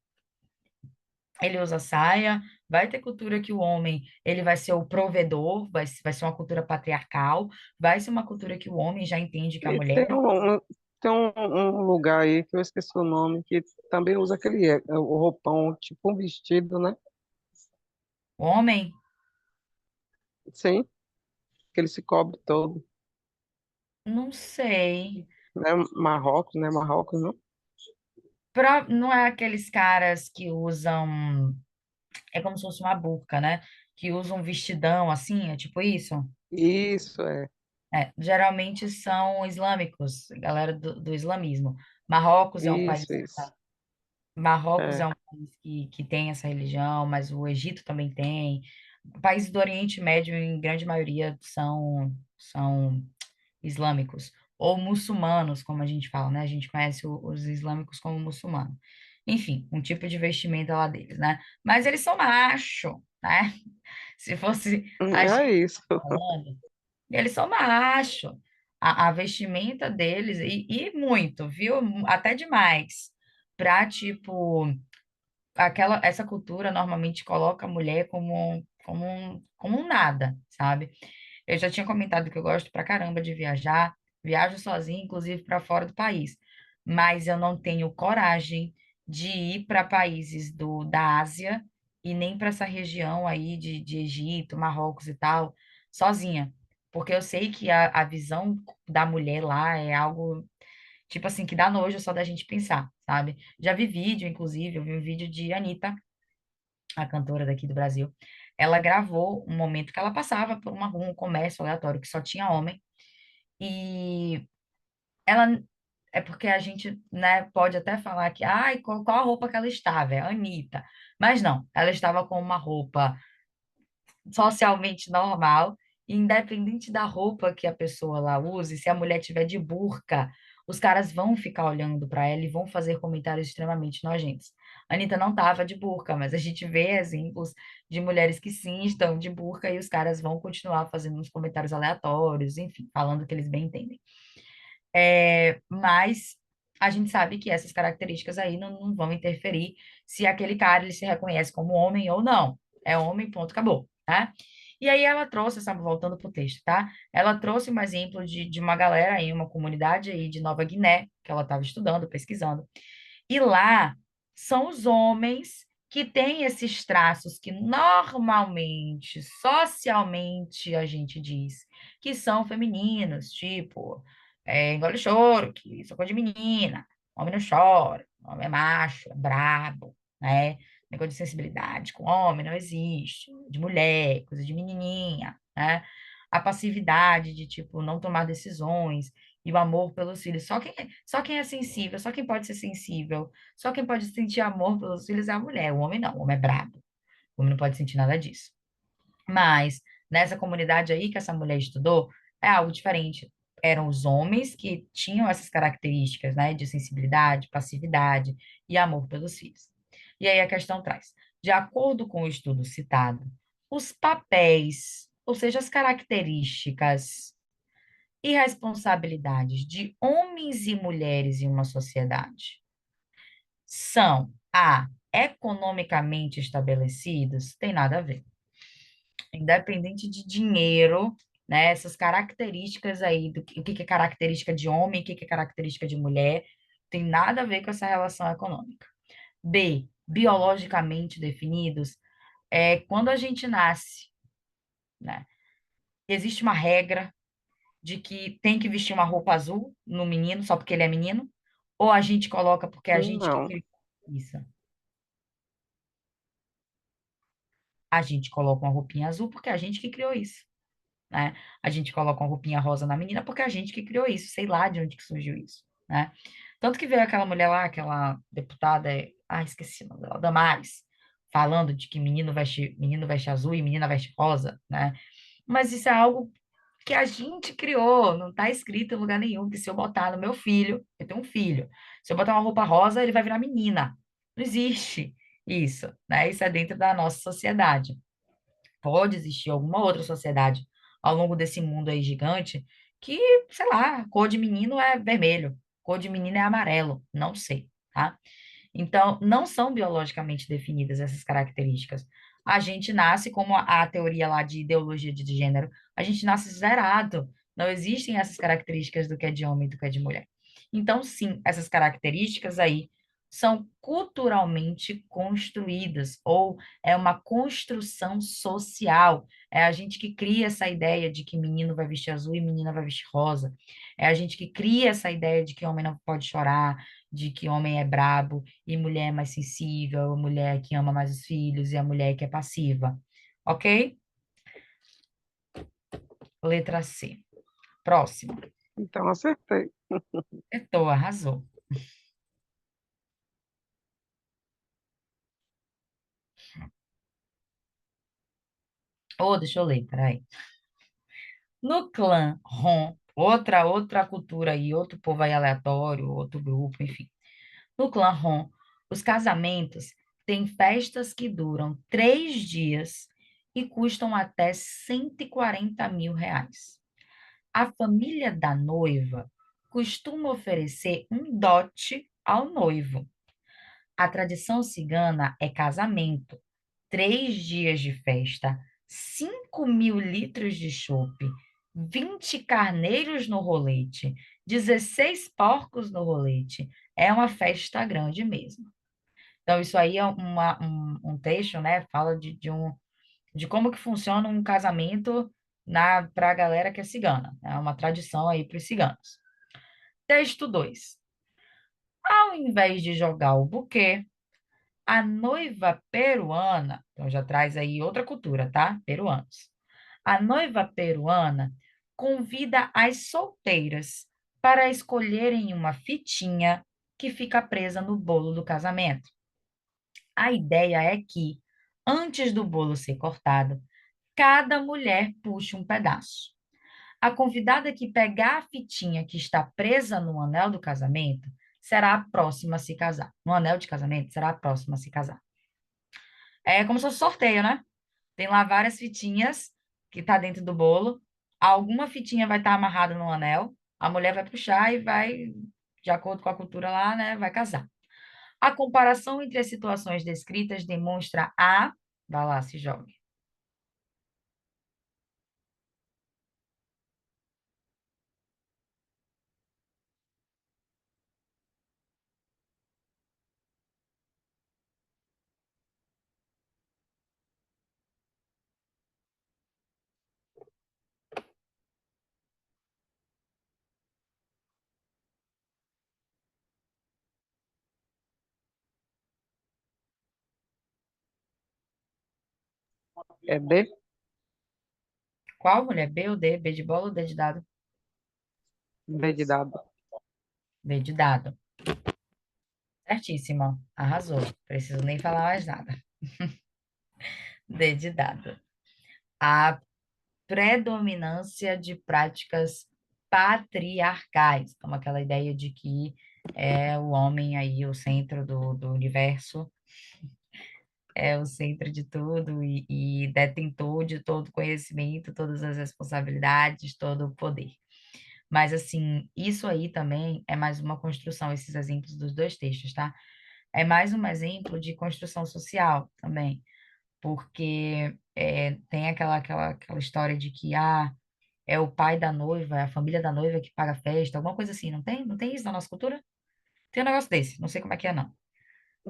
[SPEAKER 1] ele usa saia, vai ter cultura que o homem, ele vai ser o provedor, vai ser uma cultura patriarcal, vai ser uma cultura que o homem já entende que a
[SPEAKER 2] E
[SPEAKER 1] mulher,
[SPEAKER 2] tem um lugar aí que eu esqueci o nome, que também usa aquele o roupão, tipo um vestido, né?
[SPEAKER 1] o homem,
[SPEAKER 2] Sim, que ele se cobre todo.
[SPEAKER 1] não sei.
[SPEAKER 2] Né? Marrocos, né? Marrocos, não?
[SPEAKER 1] Não é aqueles caras que usam, é como se fosse uma burca, né? Que usam um vestidão assim, é tipo isso?
[SPEAKER 2] Isso, é.
[SPEAKER 1] É, geralmente são islâmicos, galera do islamismo. Marrocos é um país,
[SPEAKER 2] Isso.
[SPEAKER 1] Marrocos é
[SPEAKER 2] É.
[SPEAKER 1] um país que tem essa religião, mas o Egito também tem. Países do Oriente Médio, em grande maioria, são islâmicos, ou muçulmanos, como a gente fala, né? A gente conhece os islâmicos como muçulmano. Enfim, um tipo de vestimenta lá deles, né? Mas eles são macho, né? Se fosse a
[SPEAKER 2] É
[SPEAKER 1] gente
[SPEAKER 2] isso.
[SPEAKER 1] falando, eles são macho. A vestimenta deles, e muito, viu? Até demais. Pra, tipo, essa cultura normalmente coloca a mulher como um nada, sabe? Eu já tinha comentado que eu gosto pra caramba de viajar, viajo sozinha, inclusive para fora do país, mas eu não tenho coragem de ir para países da Ásia e nem para essa região aí de Egito, Marrocos e tal, sozinha, porque eu sei que a visão da mulher lá é algo, tipo assim, que dá nojo só da gente pensar, sabe? Já vi vídeo, inclusive, eu vi um vídeo de Anitta, a cantora daqui do Brasil. Ela gravou um momento que ela passava por uma rua, um comércio aleatório que só tinha homem, e ela é porque a gente, né, pode até falar que, ai, qual a roupa que ela estava? É a Anitta. Mas não, ela estava com uma roupa socialmente normal, e independente da roupa que a pessoa lá use, se a mulher tiver de burca, os caras vão ficar olhando para ela e vão fazer comentários extremamente nojentos. A Anitta não estava de burca, mas a gente vê exemplos de mulheres que sim estão de burca e os caras vão continuar fazendo uns comentários aleatórios, enfim, falando o que eles bem entendem. Mas a gente sabe que essas características aí não vão interferir se aquele cara ele se reconhece como homem ou não. É homem, ponto, acabou, tá? E aí ela trouxe, sabe, voltando pro texto, tá? Ela trouxe um exemplo de uma galera aí, uma comunidade aí de Nova Guiné, que ela estava estudando, pesquisando. E lá são os homens que têm esses traços que normalmente, socialmente, a gente diz que são femininos, tipo, engole choro, que isso é coisa de menina, homem não chora, homem é macho, é brabo, né? Negócio de sensibilidade com homem não existe, de mulher, coisa de menininha, né? A passividade de, tipo, não tomar decisões, e o amor pelos filhos. Só quem é sensível, só quem pode ser sensível, só quem pode sentir amor pelos filhos é a mulher. O homem não, o homem é brabo. O homem não pode sentir nada disso. Mas nessa comunidade aí que essa mulher estudou, é algo diferente. Eram os homens que tinham essas características, né, de sensibilidade, passividade e amor pelos filhos. E aí a questão traz, de acordo com o estudo citado, os papéis, ou seja, as características e responsabilidades de homens e mulheres em uma sociedade são economicamente estabelecidos? Tem nada a ver. Independente de dinheiro, né? Essas características aí, o que que é característica de homem, o que que é característica de mulher, tem nada a ver com essa relação econômica. B, biologicamente definidos, quando a gente nasce, né? Existe uma regra de que tem que vestir uma roupa azul no menino só porque ele é menino? Ou a gente coloca porque a gente que
[SPEAKER 2] Não.
[SPEAKER 1] criou isso? A gente coloca uma roupinha azul porque a gente que criou isso, né? A gente coloca uma roupinha rosa na menina porque a gente que criou isso, sei lá de onde que surgiu isso, né? Tanto que veio aquela mulher lá, aquela deputada, esqueci o nome dela, Damares, falando de que menino veste azul e menina veste rosa, né? Mas isso é algo que a gente criou, não está escrito em lugar nenhum, que se eu botar no meu filho, eu tenho um filho, se eu botar uma roupa rosa, ele vai virar menina. Não existe isso, né? Isso é dentro da nossa sociedade. Pode existir alguma outra sociedade ao longo desse mundo aí gigante que, sei lá, cor de menino é vermelho, cor de menina é amarelo, não sei, tá? Então, não são biologicamente definidas essas características. A gente nasce, como a teoria lá de ideologia de gênero, a gente nasce zerado. Não existem essas características do que é de homem e do que é de mulher. Então, sim, essas características aí são culturalmente construídas, ou é uma construção social. É a gente que cria essa ideia de que menino vai vestir azul e menina vai vestir rosa. É a gente que cria essa ideia de que homem não pode chorar, de que homem é brabo e mulher é mais sensível, a mulher que ama mais os filhos e a mulher que é passiva. Ok? Letra C. Próximo.
[SPEAKER 2] Então, acertei.
[SPEAKER 1] Acertou, arrasou. Oh, deixa eu ler, peraí. No clã Rom, outra cultura aí, outro povo aí aleatório, outro grupo, enfim. No clã Rom, os casamentos têm festas que duram 3 dias e custam até 140 mil reais. A família da noiva costuma oferecer um dote ao noivo. A tradição cigana é casamento, 3 dias de festa, 5.000 litros de chope, 20 carneiros no rolete, 16 porcos no rolete. É uma festa grande mesmo. Então, isso aí é um texto, né? Fala de como que funciona um casamento para a galera que é cigana. É uma tradição aí para os ciganos. Texto 2. Ao invés de jogar o buquê, a noiva peruana, então já traz aí outra cultura, tá? Peruanos. A noiva peruana convida as solteiras para escolherem uma fitinha que fica presa no bolo do casamento. A ideia é que, antes do bolo ser cortado, cada mulher puxa um pedaço. A convidada que pegar a fitinha que está presa no anel do casamento será a próxima a se casar. No anel de casamento, será a próxima a se casar. É como se fosse sorteio, né? Tem lá várias fitinhas que tá dentro do bolo. Alguma fitinha vai estar amarrada no anel. A mulher vai puxar e vai, de acordo com a cultura lá, né? Vai casar. A comparação entre as situações descritas demonstra a. Vai lá, se jogue.
[SPEAKER 2] É B?
[SPEAKER 1] Qual mulher? B ou D? B de bola ou D de dado?
[SPEAKER 2] B de dado.
[SPEAKER 1] B de dado. Certíssimo. Arrasou. Preciso nem falar mais nada. D de dado. A predominância de práticas patriarcais, como aquela ideia de que é o homem aí o centro do universo, é o centro de tudo e detentor de todo conhecimento, todas as responsabilidades, todo o poder. Mas, assim, isso aí também é mais uma construção, esses exemplos dos dois textos, tá? É mais um exemplo de construção social também, porque tem aquela história de que, é o pai da noiva, é a família da noiva que paga a festa, alguma coisa assim, não tem? Não tem isso na nossa cultura? Tem um negócio desse, não sei como é que é, não.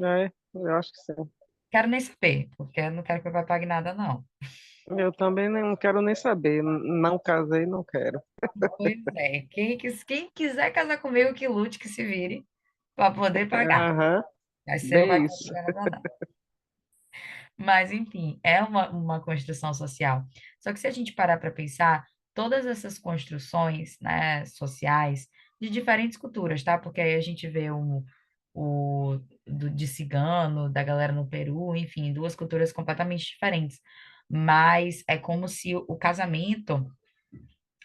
[SPEAKER 2] É, eu acho que sim.
[SPEAKER 1] Quero nem saber, porque eu não quero que o papai pague nada, não.
[SPEAKER 2] Eu também não quero nem saber. Não casei, não quero.
[SPEAKER 1] Pois é, quem quiser casar comigo, que lute, que se vire, para poder pagar.
[SPEAKER 2] Aham,
[SPEAKER 1] Mas você não vai
[SPEAKER 2] bem isso.
[SPEAKER 1] pagar nada, não. Mas, enfim, é uma construção social. Só que se a gente parar para pensar, todas essas construções, né, sociais, de diferentes culturas, tá? Porque aí a gente vê de cigano, da galera no Peru, enfim, duas culturas completamente diferentes. Mas é como se o casamento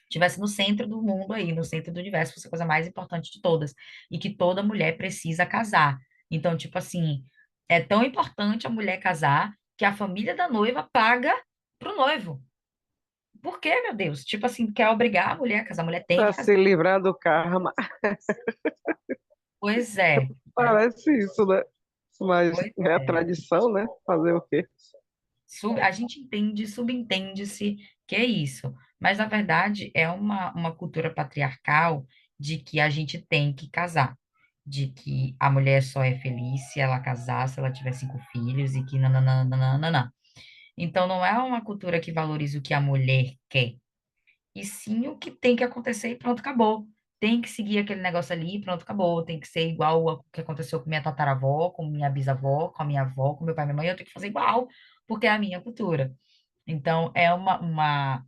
[SPEAKER 1] estivesse no centro do mundo aí, no centro do universo, fosse a coisa mais importante de todas. E que toda mulher precisa casar. Então, tipo assim, é tão importante a mulher casar que a família da noiva paga pro noivo. Por quê, meu Deus? Tipo assim, quer obrigar a mulher a casar, a mulher tem
[SPEAKER 2] Para
[SPEAKER 1] que casar.
[SPEAKER 2] se livrar do karma.
[SPEAKER 1] Pois é,
[SPEAKER 2] Parece isso, né? Mas
[SPEAKER 1] pois
[SPEAKER 2] é a
[SPEAKER 1] é.
[SPEAKER 2] tradição, né? Fazer o quê?
[SPEAKER 1] A gente entende, subentende-se que é isso, mas na verdade é uma cultura patriarcal de que a gente tem que casar, de que a mulher só é feliz se ela casar, se ela tiver 5 filhos e que nananana. Então não é uma cultura que valoriza o que a mulher quer, e sim o que tem que acontecer e pronto, acabou. Tem que seguir aquele negócio ali e pronto, acabou. Tem que ser igual ao que aconteceu com minha tataravó, com minha bisavó, com a minha avó, com meu pai e minha mãe. Eu tenho que fazer igual, porque é a minha cultura. Então, é uma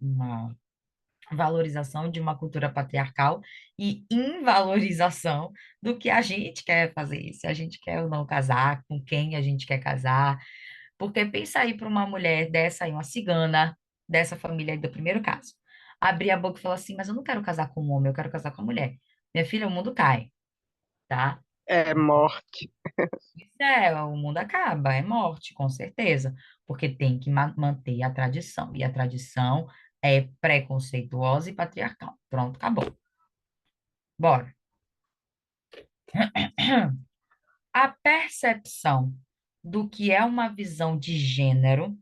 [SPEAKER 1] valorização de uma cultura patriarcal e invalorização do que a gente quer fazer, se a gente quer ou não casar, com quem a gente quer casar. Porque pensa aí para uma mulher dessa aí, uma cigana, dessa família aí do primeiro caso. Abrir a boca e falar assim, mas eu não quero casar com um homem, eu quero casar com a mulher. Minha filha, o mundo cai, tá?
[SPEAKER 2] É morte.
[SPEAKER 1] O mundo acaba, é morte, com certeza. Porque tem que manter a tradição. E a tradição é preconceituosa e patriarcal. Pronto, acabou. Bora. A percepção do que é uma visão de gênero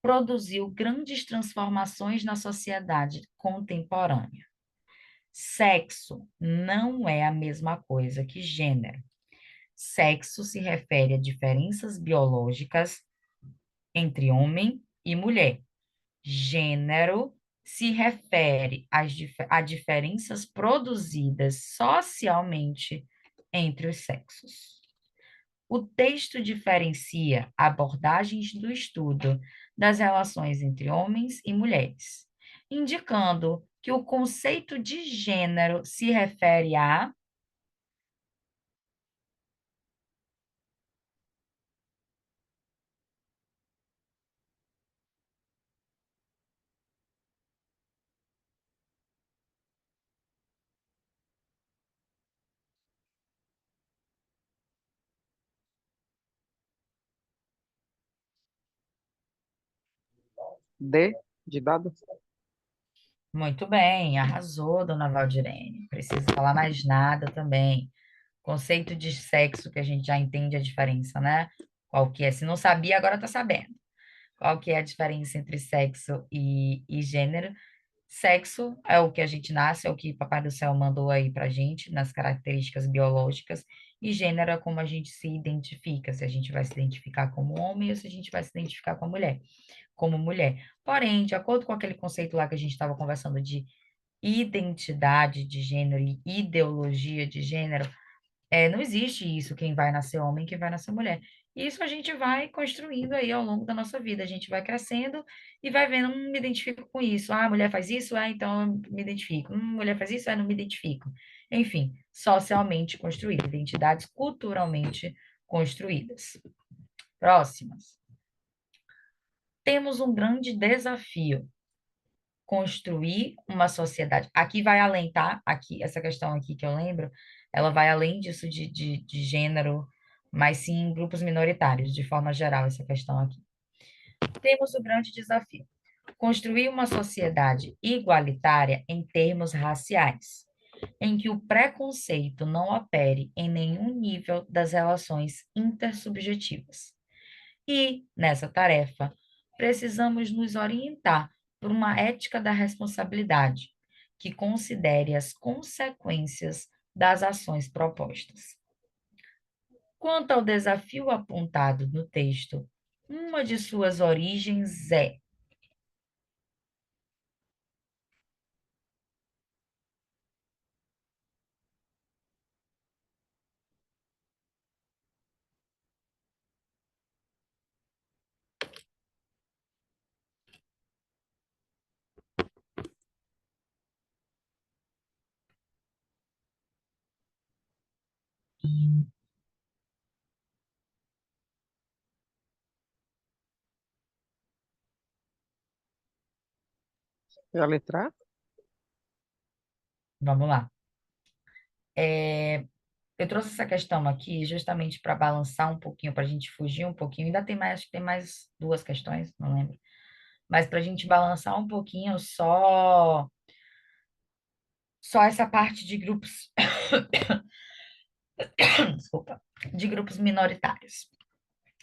[SPEAKER 1] produziu grandes transformações na sociedade contemporânea. Sexo não é a mesma coisa que gênero. Sexo se refere a diferenças biológicas entre homem e mulher. Gênero se refere a diferenças produzidas socialmente entre os sexos. O texto diferencia abordagens do estudo das relações entre homens e mulheres, indicando que o conceito de gênero se refere a
[SPEAKER 2] De dado?
[SPEAKER 1] muito bem, arrasou, dona Valdirene. Preciso falar mais nada também. Conceito de sexo que a gente já entende a diferença, né? Qual que é? Se não sabia, agora tá sabendo. Qual que é a diferença entre sexo e gênero? Sexo é o que a gente nasce, é o que Papai do Céu mandou aí pra gente, nas características biológicas, e gênero é como a gente se identifica, se a gente vai se identificar como homem ou se a gente vai se identificar com a mulher, como mulher. Porém, de acordo com aquele conceito lá que a gente estava conversando de identidade de gênero e ideologia de gênero, não existe isso, quem vai nascer homem, quem vai nascer mulher. Isso a gente vai construindo aí ao longo da nossa vida. A gente vai crescendo e vai vendo, me identifico com isso. Ah, mulher faz isso, então eu me identifico. Mulher faz isso, não me identifico. Enfim, socialmente construído, identidades culturalmente construídas. Próximas. Temos um grande desafio construir uma sociedade. Aqui vai além, tá? Aqui, essa questão aqui que eu lembro, ela vai além disso de gênero, mas sim em grupos minoritários, de forma geral, essa questão aqui. Temos o grande desafio: construir uma sociedade igualitária em termos raciais, em que o preconceito não opere em nenhum nível das relações intersubjetivas. E, nessa tarefa, precisamos nos orientar por uma ética da responsabilidade, que considere as consequências das ações propostas. Quanto ao desafio apontado no texto, uma de suas origens é
[SPEAKER 2] É a letra A?
[SPEAKER 1] vamos lá. Eu trouxe essa questão aqui justamente para balançar um pouquinho, para a gente fugir um pouquinho. Ainda tem mais, acho que tem mais duas questões, não lembro. Mas para a gente balançar um pouquinho só essa parte de grupos, desculpa, de grupos minoritários,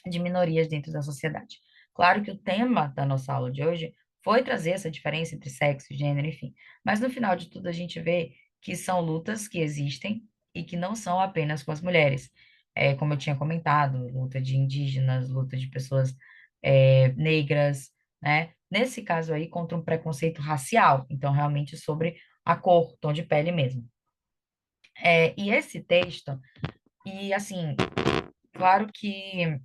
[SPEAKER 1] de minorias dentro da sociedade. Claro que o tema da nossa aula de hoje foi trazer essa diferença entre sexo, gênero, enfim. Mas no final de tudo, a gente vê que são lutas que existem e que não são apenas com as mulheres. Como eu tinha comentado, luta de indígenas, luta de pessoas negras, né? Nesse caso aí, contra um preconceito racial. Então, realmente sobre a cor, tom de pele mesmo. E esse texto, e assim, claro que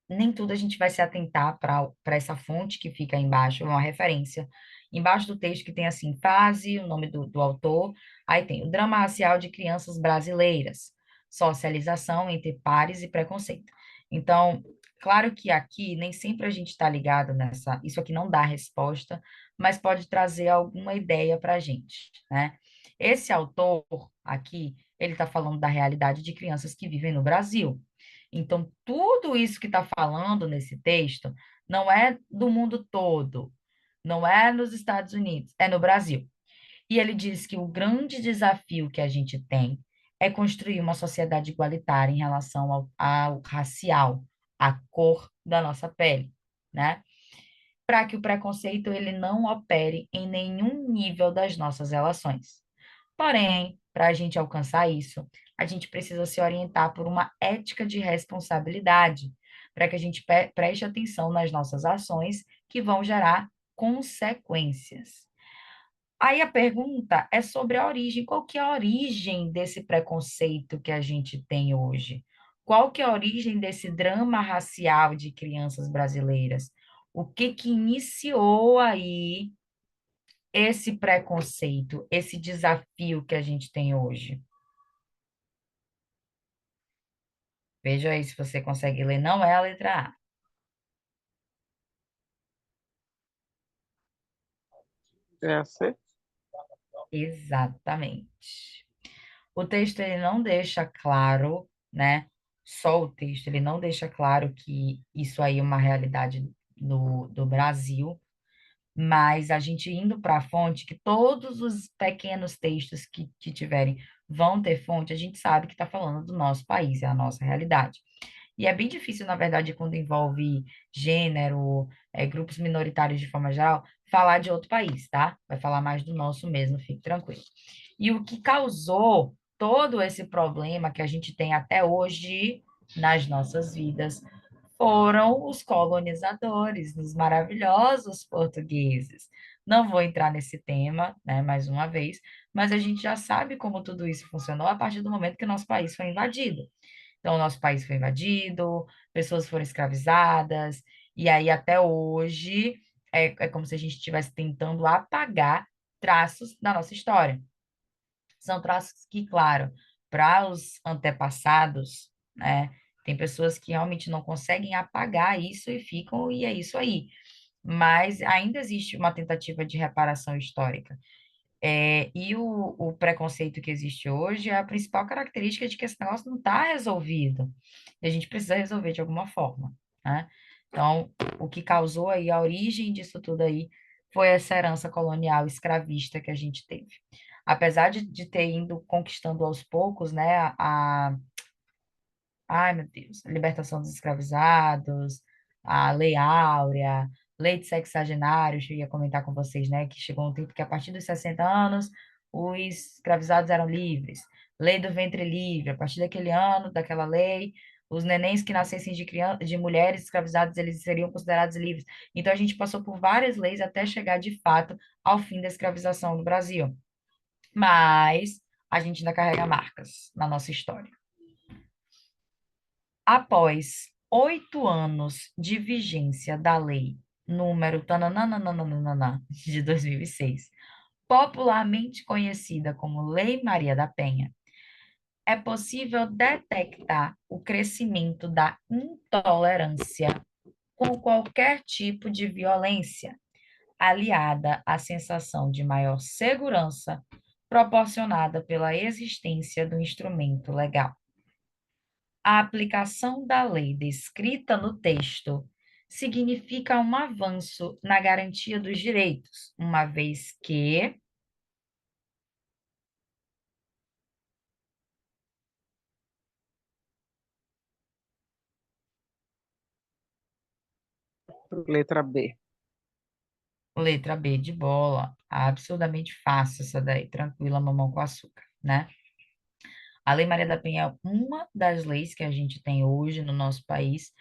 [SPEAKER 1] nem tudo a gente vai se atentar para essa fonte que fica aí embaixo, uma referência. Embaixo do texto que tem assim, fase, o nome do autor, aí tem o drama racial de crianças brasileiras, socialização entre pares e preconceito. Então, claro que aqui nem sempre a gente está ligado nessa, isso aqui não dá resposta, mas pode trazer alguma ideia para a gente, né? Esse autor aqui, ele está falando da realidade de crianças que vivem no Brasil. Então, tudo isso que está falando nesse texto não é do mundo todo, não é nos Estados Unidos, é no Brasil. E ele diz que o grande desafio que a gente tem é construir uma sociedade igualitária em relação ao racial, à cor da nossa pele, né? Para que o preconceito ele não opere em nenhum nível das nossas relações. Porém, para a gente alcançar isso, a gente precisa se orientar por uma ética de responsabilidade, para que a gente preste atenção nas nossas ações que vão gerar consequências. Aí a pergunta é sobre a origem. Qual que é a origem desse preconceito que a gente tem hoje? Qual que é a origem desse drama racial de crianças brasileiras? O que que iniciou aí esse preconceito, esse desafio que a gente tem hoje? Veja aí se você consegue ler. Não é a letra A.
[SPEAKER 2] É assim?
[SPEAKER 1] Exatamente. O texto ele não deixa claro, né? Só o texto, ele não deixa claro que isso aí é uma realidade do Brasil, mas a gente indo para a fonte, que todos os pequenos textos que tiverem vão ter fonte, a gente sabe que está falando do nosso país, é a nossa realidade. E é bem difícil, na verdade, quando envolve gênero, grupos minoritários de forma geral, falar de outro país, tá? Vai falar mais do nosso mesmo, fique tranquilo. E o que causou todo esse problema que a gente tem até hoje nas nossas vidas foram os colonizadores, os maravilhosos portugueses. Não vou entrar nesse tema, né, mais uma vez, mas a gente já sabe como tudo isso funcionou a partir do momento que o nosso país foi invadido. Então, o nosso país foi invadido, pessoas foram escravizadas, e aí até hoje é como se a gente estivesse tentando apagar traços da nossa história. São traços que, claro, para os antepassados, né, tem pessoas que realmente não conseguem apagar isso e ficam, e é isso aí. Mas ainda existe uma tentativa de reparação histórica. E o preconceito que existe hoje é a principal característica de que esse negócio não está resolvido. E a gente precisa resolver de alguma forma, né? Então, o que causou aí a origem disso tudo aí foi essa herança colonial escravista que a gente teve. Apesar de ter ido conquistando aos poucos, né, ai, meu Deus, a libertação dos escravizados, a Lei Áurea, Lei de Sexagenários, eu ia comentar com vocês, né, que chegou um tempo que a partir dos 60 anos os escravizados eram livres. Lei do ventre livre, a partir daquele ano, daquela lei, os nenéns que nascessem de mulheres escravizadas, eles seriam considerados livres. Então a gente passou por várias leis até chegar de fato ao fim da escravização no Brasil. Mas a gente ainda carrega marcas na nossa história. Após 8 anos de vigência da lei número tananana de 2006, popularmente conhecida como Lei Maria da Penha, é possível detectar o crescimento da intolerância com qualquer tipo de violência, aliada à sensação de maior segurança proporcionada pela existência do instrumento legal. A aplicação da lei descrita no texto significa um avanço na garantia dos direitos, uma vez que
[SPEAKER 2] Letra B.
[SPEAKER 1] Letra B de bola. Absurdamente fácil essa daí. Tranquila, mamão com açúcar, né? A Lei Maria da Penha é uma das leis que a gente tem hoje no nosso país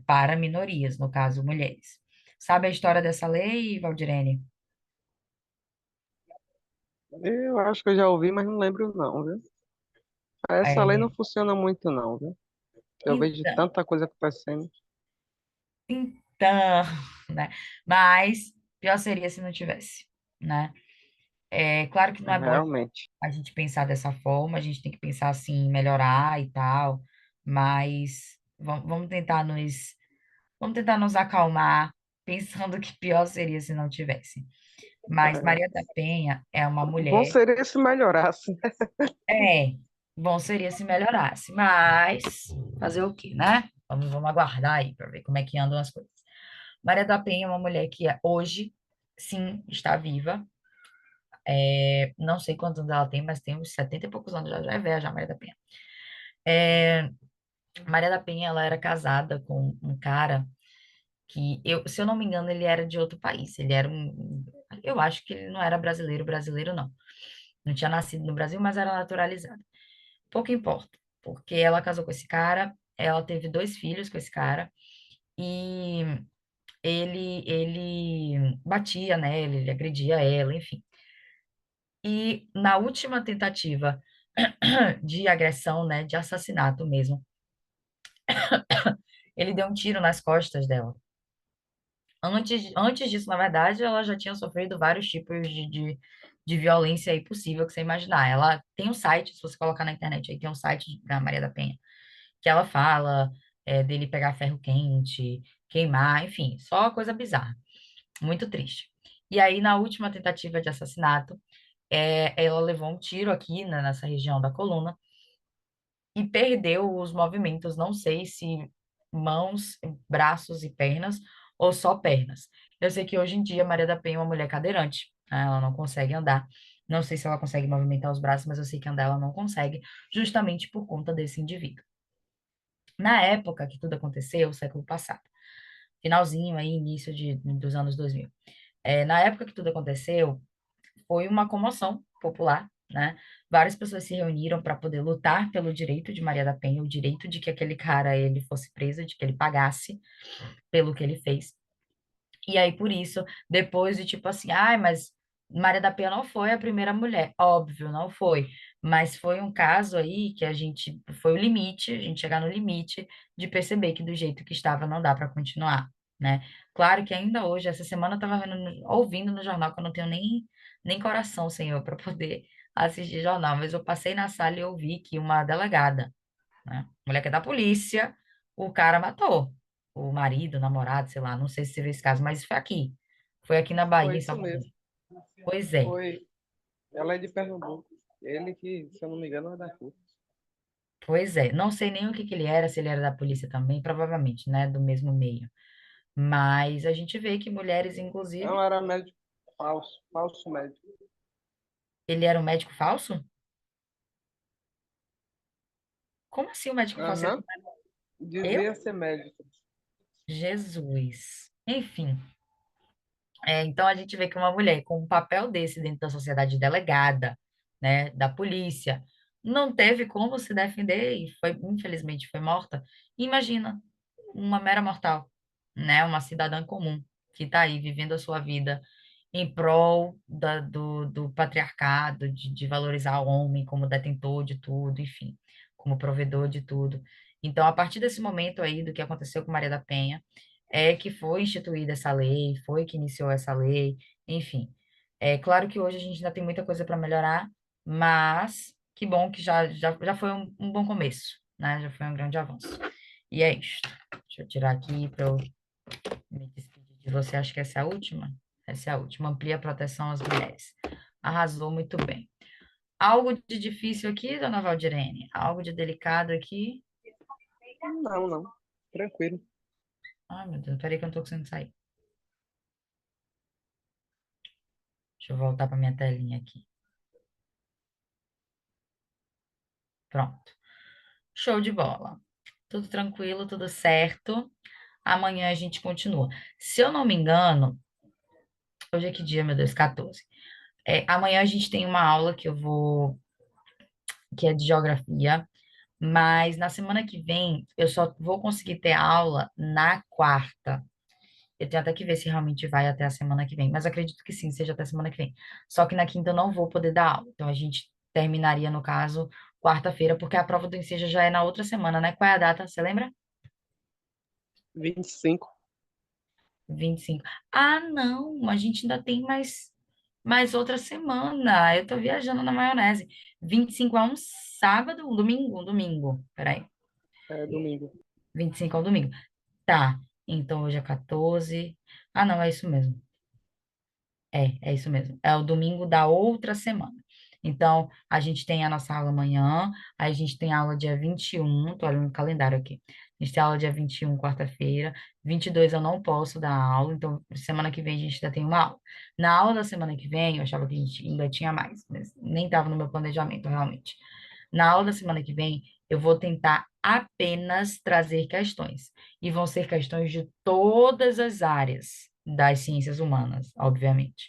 [SPEAKER 1] para minorias, no caso, mulheres. Sabe a história dessa lei, Valdirene?
[SPEAKER 2] Eu acho que eu já ouvi, mas não lembro não, viu? Essa lei
[SPEAKER 1] É,
[SPEAKER 2] não funciona muito não, viu? Eu vejo
[SPEAKER 1] então,
[SPEAKER 2] tanta coisa acontecendo.
[SPEAKER 1] então, né? Mas pior seria se não tivesse, né? É claro que não é bom
[SPEAKER 2] Realmente.
[SPEAKER 1] a gente pensar dessa forma, a gente tem que pensar assim, em melhorar e tal, mas vamos tentar nos acalmar, pensando que pior seria se não tivesse. Mas
[SPEAKER 2] É.
[SPEAKER 1] Maria da Penha é uma
[SPEAKER 2] Bom
[SPEAKER 1] mulher,
[SPEAKER 2] seria se melhorasse.
[SPEAKER 1] é, bom seria se melhorasse, mas fazer o quê, né? Vamos aguardar aí para ver como é que andam as coisas. Maria da Penha é uma mulher que hoje, sim, está viva. Não sei quantos anos ela tem, mas tem uns 70 e poucos anos, já é velha já, Maria da Penha. É, Maria da Penha, ela era casada com um cara que, se eu não me engano, ele era de outro país. Ele era eu acho que ele não era brasileiro, brasileiro não. Não tinha nascido no Brasil, mas era naturalizado. Pouco importa, porque ela casou com esse cara, ela teve dois filhos com esse cara, e ele batia nela, ele agredia ela, enfim. E na última tentativa de agressão, né, de assassinato mesmo, ele deu um tiro nas costas dela. Antes disso, na verdade, ela já tinha sofrido vários tipos de violência aí possível que você imaginar. Ela tem um site, se você colocar na internet aí, tem um site da Maria da Penha, que ela fala dele pegar ferro quente, queimar, enfim, só coisa bizarra. Muito triste. E aí, na última tentativa de assassinato, ela levou um tiro aqui, né, nessa região da coluna e perdeu os movimentos, não sei se mãos, braços e pernas, ou só pernas. Eu sei que hoje em dia Maria da Penha é uma mulher cadeirante, né? Ela não consegue andar. Não sei se ela consegue movimentar os braços, mas eu sei que andar ela não consegue, justamente por conta desse indivíduo. Na época que tudo aconteceu, século passado, finalzinho aí, início dos anos 2000. Na época que tudo aconteceu, foi uma comoção popular, né? Várias pessoas se reuniram para poder lutar pelo direito de Maria da Penha, o direito de que aquele cara ele fosse preso, de que ele pagasse pelo que ele fez. E aí por isso, depois de tipo assim, ai, mas Maria da Penha não foi a primeira mulher, óbvio, não foi, mas foi um caso aí que a gente foi o limite, a gente chegar no limite de perceber que do jeito que estava não dá para continuar, né? Claro que ainda hoje, essa semana eu estava ouvindo no jornal que eu não tenho nem coração, senhor, para poder assistir jornal, mas eu passei na sala e ouvi que uma delegada, né, mulher que é da polícia, o cara matou o marido, o namorado, sei lá, não sei se você viu esse caso, mas isso foi aqui. Foi aqui na Bahia,
[SPEAKER 2] Foi
[SPEAKER 1] em
[SPEAKER 2] isso
[SPEAKER 1] Salvador.
[SPEAKER 2] mesmo.
[SPEAKER 1] Pois é,
[SPEAKER 2] Foi. Ela é de Pernambuco. Ele que, se eu não me engano, é daqui.
[SPEAKER 1] pois é. Não sei nem o que que ele era, se ele era da polícia também, provavelmente, né, do mesmo meio. Mas a gente vê que mulheres,
[SPEAKER 2] Não,
[SPEAKER 1] inclusive,
[SPEAKER 2] era médico falso. Falso médico.
[SPEAKER 1] ele era um médico falso? Como assim o médico falso?
[SPEAKER 2] Aham.
[SPEAKER 1] Eu?
[SPEAKER 2] Dizia ser médico.
[SPEAKER 1] Jesus. Enfim. Então a gente vê que uma mulher com um papel desse dentro da sociedade delegada, né, da polícia, não teve como se defender e foi, infelizmente, foi morta. Imagina uma mera mortal, né, uma cidadã comum que está aí vivendo a sua vida em prol do patriarcado, de valorizar o homem como detentor de tudo, enfim, como provedor de tudo. Então, a partir desse momento aí do que aconteceu com Maria da Penha, é que foi instituída essa lei, foi que iniciou essa lei, enfim. É claro que hoje a gente ainda tem muita coisa para melhorar, mas que bom que já foi um bom começo, né? Já foi um grande avanço. E é isso. Deixa eu tirar aqui para eu me despedir de você. Acho que essa é a última. Essa é a última. Amplia a proteção às mulheres. Arrasou muito bem. Algo de difícil aqui, dona Valdirene? Algo de delicado aqui?
[SPEAKER 2] Não, não. Tranquilo.
[SPEAKER 1] Ai, meu Deus, peraí que eu não tô conseguindo sair. Deixa eu voltar para minha telinha aqui. Pronto. Show de bola. Tudo tranquilo, tudo certo. amanhã a gente continua. Se eu não me engano, hoje é que dia, meu Deus? 14. Amanhã a gente tem uma aula que é de geografia, mas na semana que vem eu só vou conseguir ter aula na quarta. Eu tenho até que ver se realmente vai até a semana que vem, mas acredito que sim, seja até a semana que vem. Só que na quinta eu não vou poder dar aula. Então a gente terminaria, no caso, quarta-feira, porque a prova do Enseja já é na outra semana, né? Qual é a data? Você lembra?
[SPEAKER 2] 25.
[SPEAKER 1] 25. Ah, não, a gente ainda tem mais outra semana. Eu tô viajando na maionese. 25 é um sábado, um domingo. Peraí.
[SPEAKER 2] É domingo.
[SPEAKER 1] 25 é um domingo. Tá. Então hoje é 14. Ah, não, é isso mesmo. É isso mesmo. É o domingo da outra semana. Então, a gente tem a nossa aula amanhã, aí a gente tem aula dia 21. Tô olhando no calendário aqui. A gente tem aula dia 21, quarta-feira. 22 eu não posso dar aula, então semana que vem a gente ainda tem uma aula. Na aula da semana que vem, eu achava que a gente ainda tinha mais, mas nem estava no meu planejamento, realmente. Na aula da semana que vem, eu vou tentar apenas trazer questões. E vão ser questões de todas as áreas das ciências humanas, obviamente.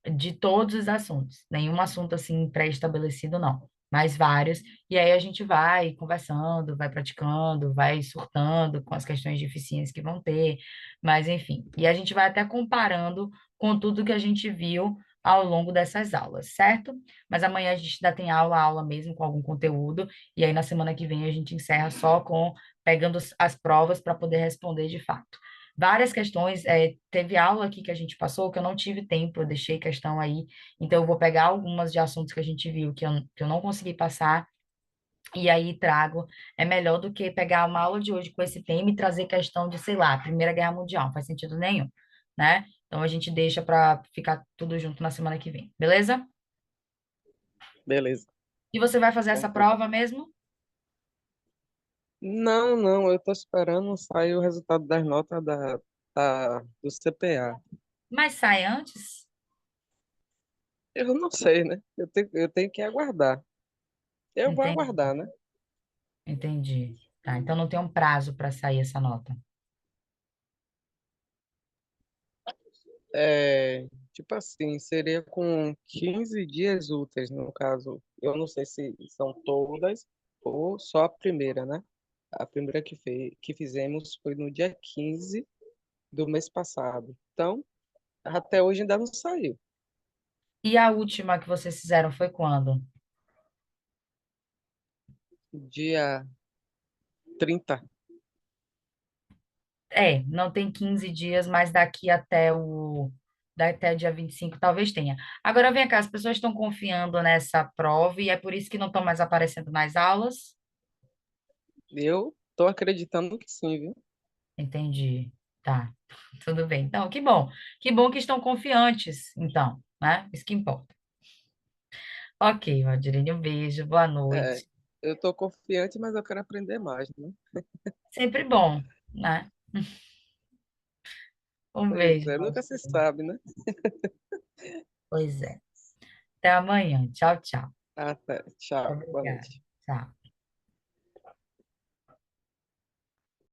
[SPEAKER 1] De todos os assuntos. Nenhum assunto assim pré-estabelecido, não. Mas vários. E aí a gente vai conversando, vai praticando, vai surtando com as questões de eficiência que vão ter. Mas, enfim. E a gente vai até comparando com tudo que a gente viu ao longo dessas aulas, certo? Mas amanhã a gente ainda tem aula mesmo, com algum conteúdo. E aí na semana que vem a gente encerra só com pegando as provas para poder responder de fato. Várias questões, teve aula aqui que a gente passou que eu não tive tempo, eu deixei questão aí, então eu vou pegar algumas de assuntos que a gente viu que eu não consegui passar, e aí trago, é melhor do que pegar uma aula de hoje com esse tema e trazer questão de, sei lá, Primeira Guerra Mundial, não faz sentido nenhum, né? Então a gente deixa para ficar tudo junto na semana que vem, beleza?
[SPEAKER 2] Beleza.
[SPEAKER 1] E você vai fazer essa
[SPEAKER 2] Tranquilo.
[SPEAKER 1] prova mesmo?
[SPEAKER 2] Não, não, eu tô esperando sair o resultado das notas do CPA.
[SPEAKER 1] Mas sai antes?
[SPEAKER 2] Eu não sei, né? Eu tenho que aguardar. Eu vou
[SPEAKER 1] Entendi,
[SPEAKER 2] aguardar, né?
[SPEAKER 1] entendi. Tá, então não tem um prazo para sair essa nota.
[SPEAKER 2] Tipo assim, seria com 15 dias úteis, no caso. Eu não sei se são todas ou só a primeira, né? A primeira que fizemos foi no dia 15 do mês passado. Então, até hoje ainda não saiu.
[SPEAKER 1] E a última que vocês fizeram foi quando?
[SPEAKER 2] Dia 30.
[SPEAKER 1] Não tem 15 dias, mas daqui até o dia 25 talvez tenha. Agora vem cá, as pessoas estão confiando nessa prova e é por isso que não estão mais aparecendo nas aulas?
[SPEAKER 2] Eu tô acreditando que sim, viu?
[SPEAKER 1] Entendi. Tá, tudo bem. Então, que bom. Que bom que estão confiantes, então, né? Isso que importa. Ok, Valdirene, um beijo, boa
[SPEAKER 2] É,
[SPEAKER 1] noite.
[SPEAKER 2] eu tô confiante, mas eu quero aprender mais, né?
[SPEAKER 1] Sempre bom, né? Um
[SPEAKER 2] Pois
[SPEAKER 1] beijo,
[SPEAKER 2] é, nunca se
[SPEAKER 1] Valdirene.
[SPEAKER 2] sabe, né?
[SPEAKER 1] Pois é. Até amanhã. Tchau, tchau.
[SPEAKER 2] Até. Tchau. Boa
[SPEAKER 1] Obrigada.
[SPEAKER 2] noite.
[SPEAKER 1] Tchau.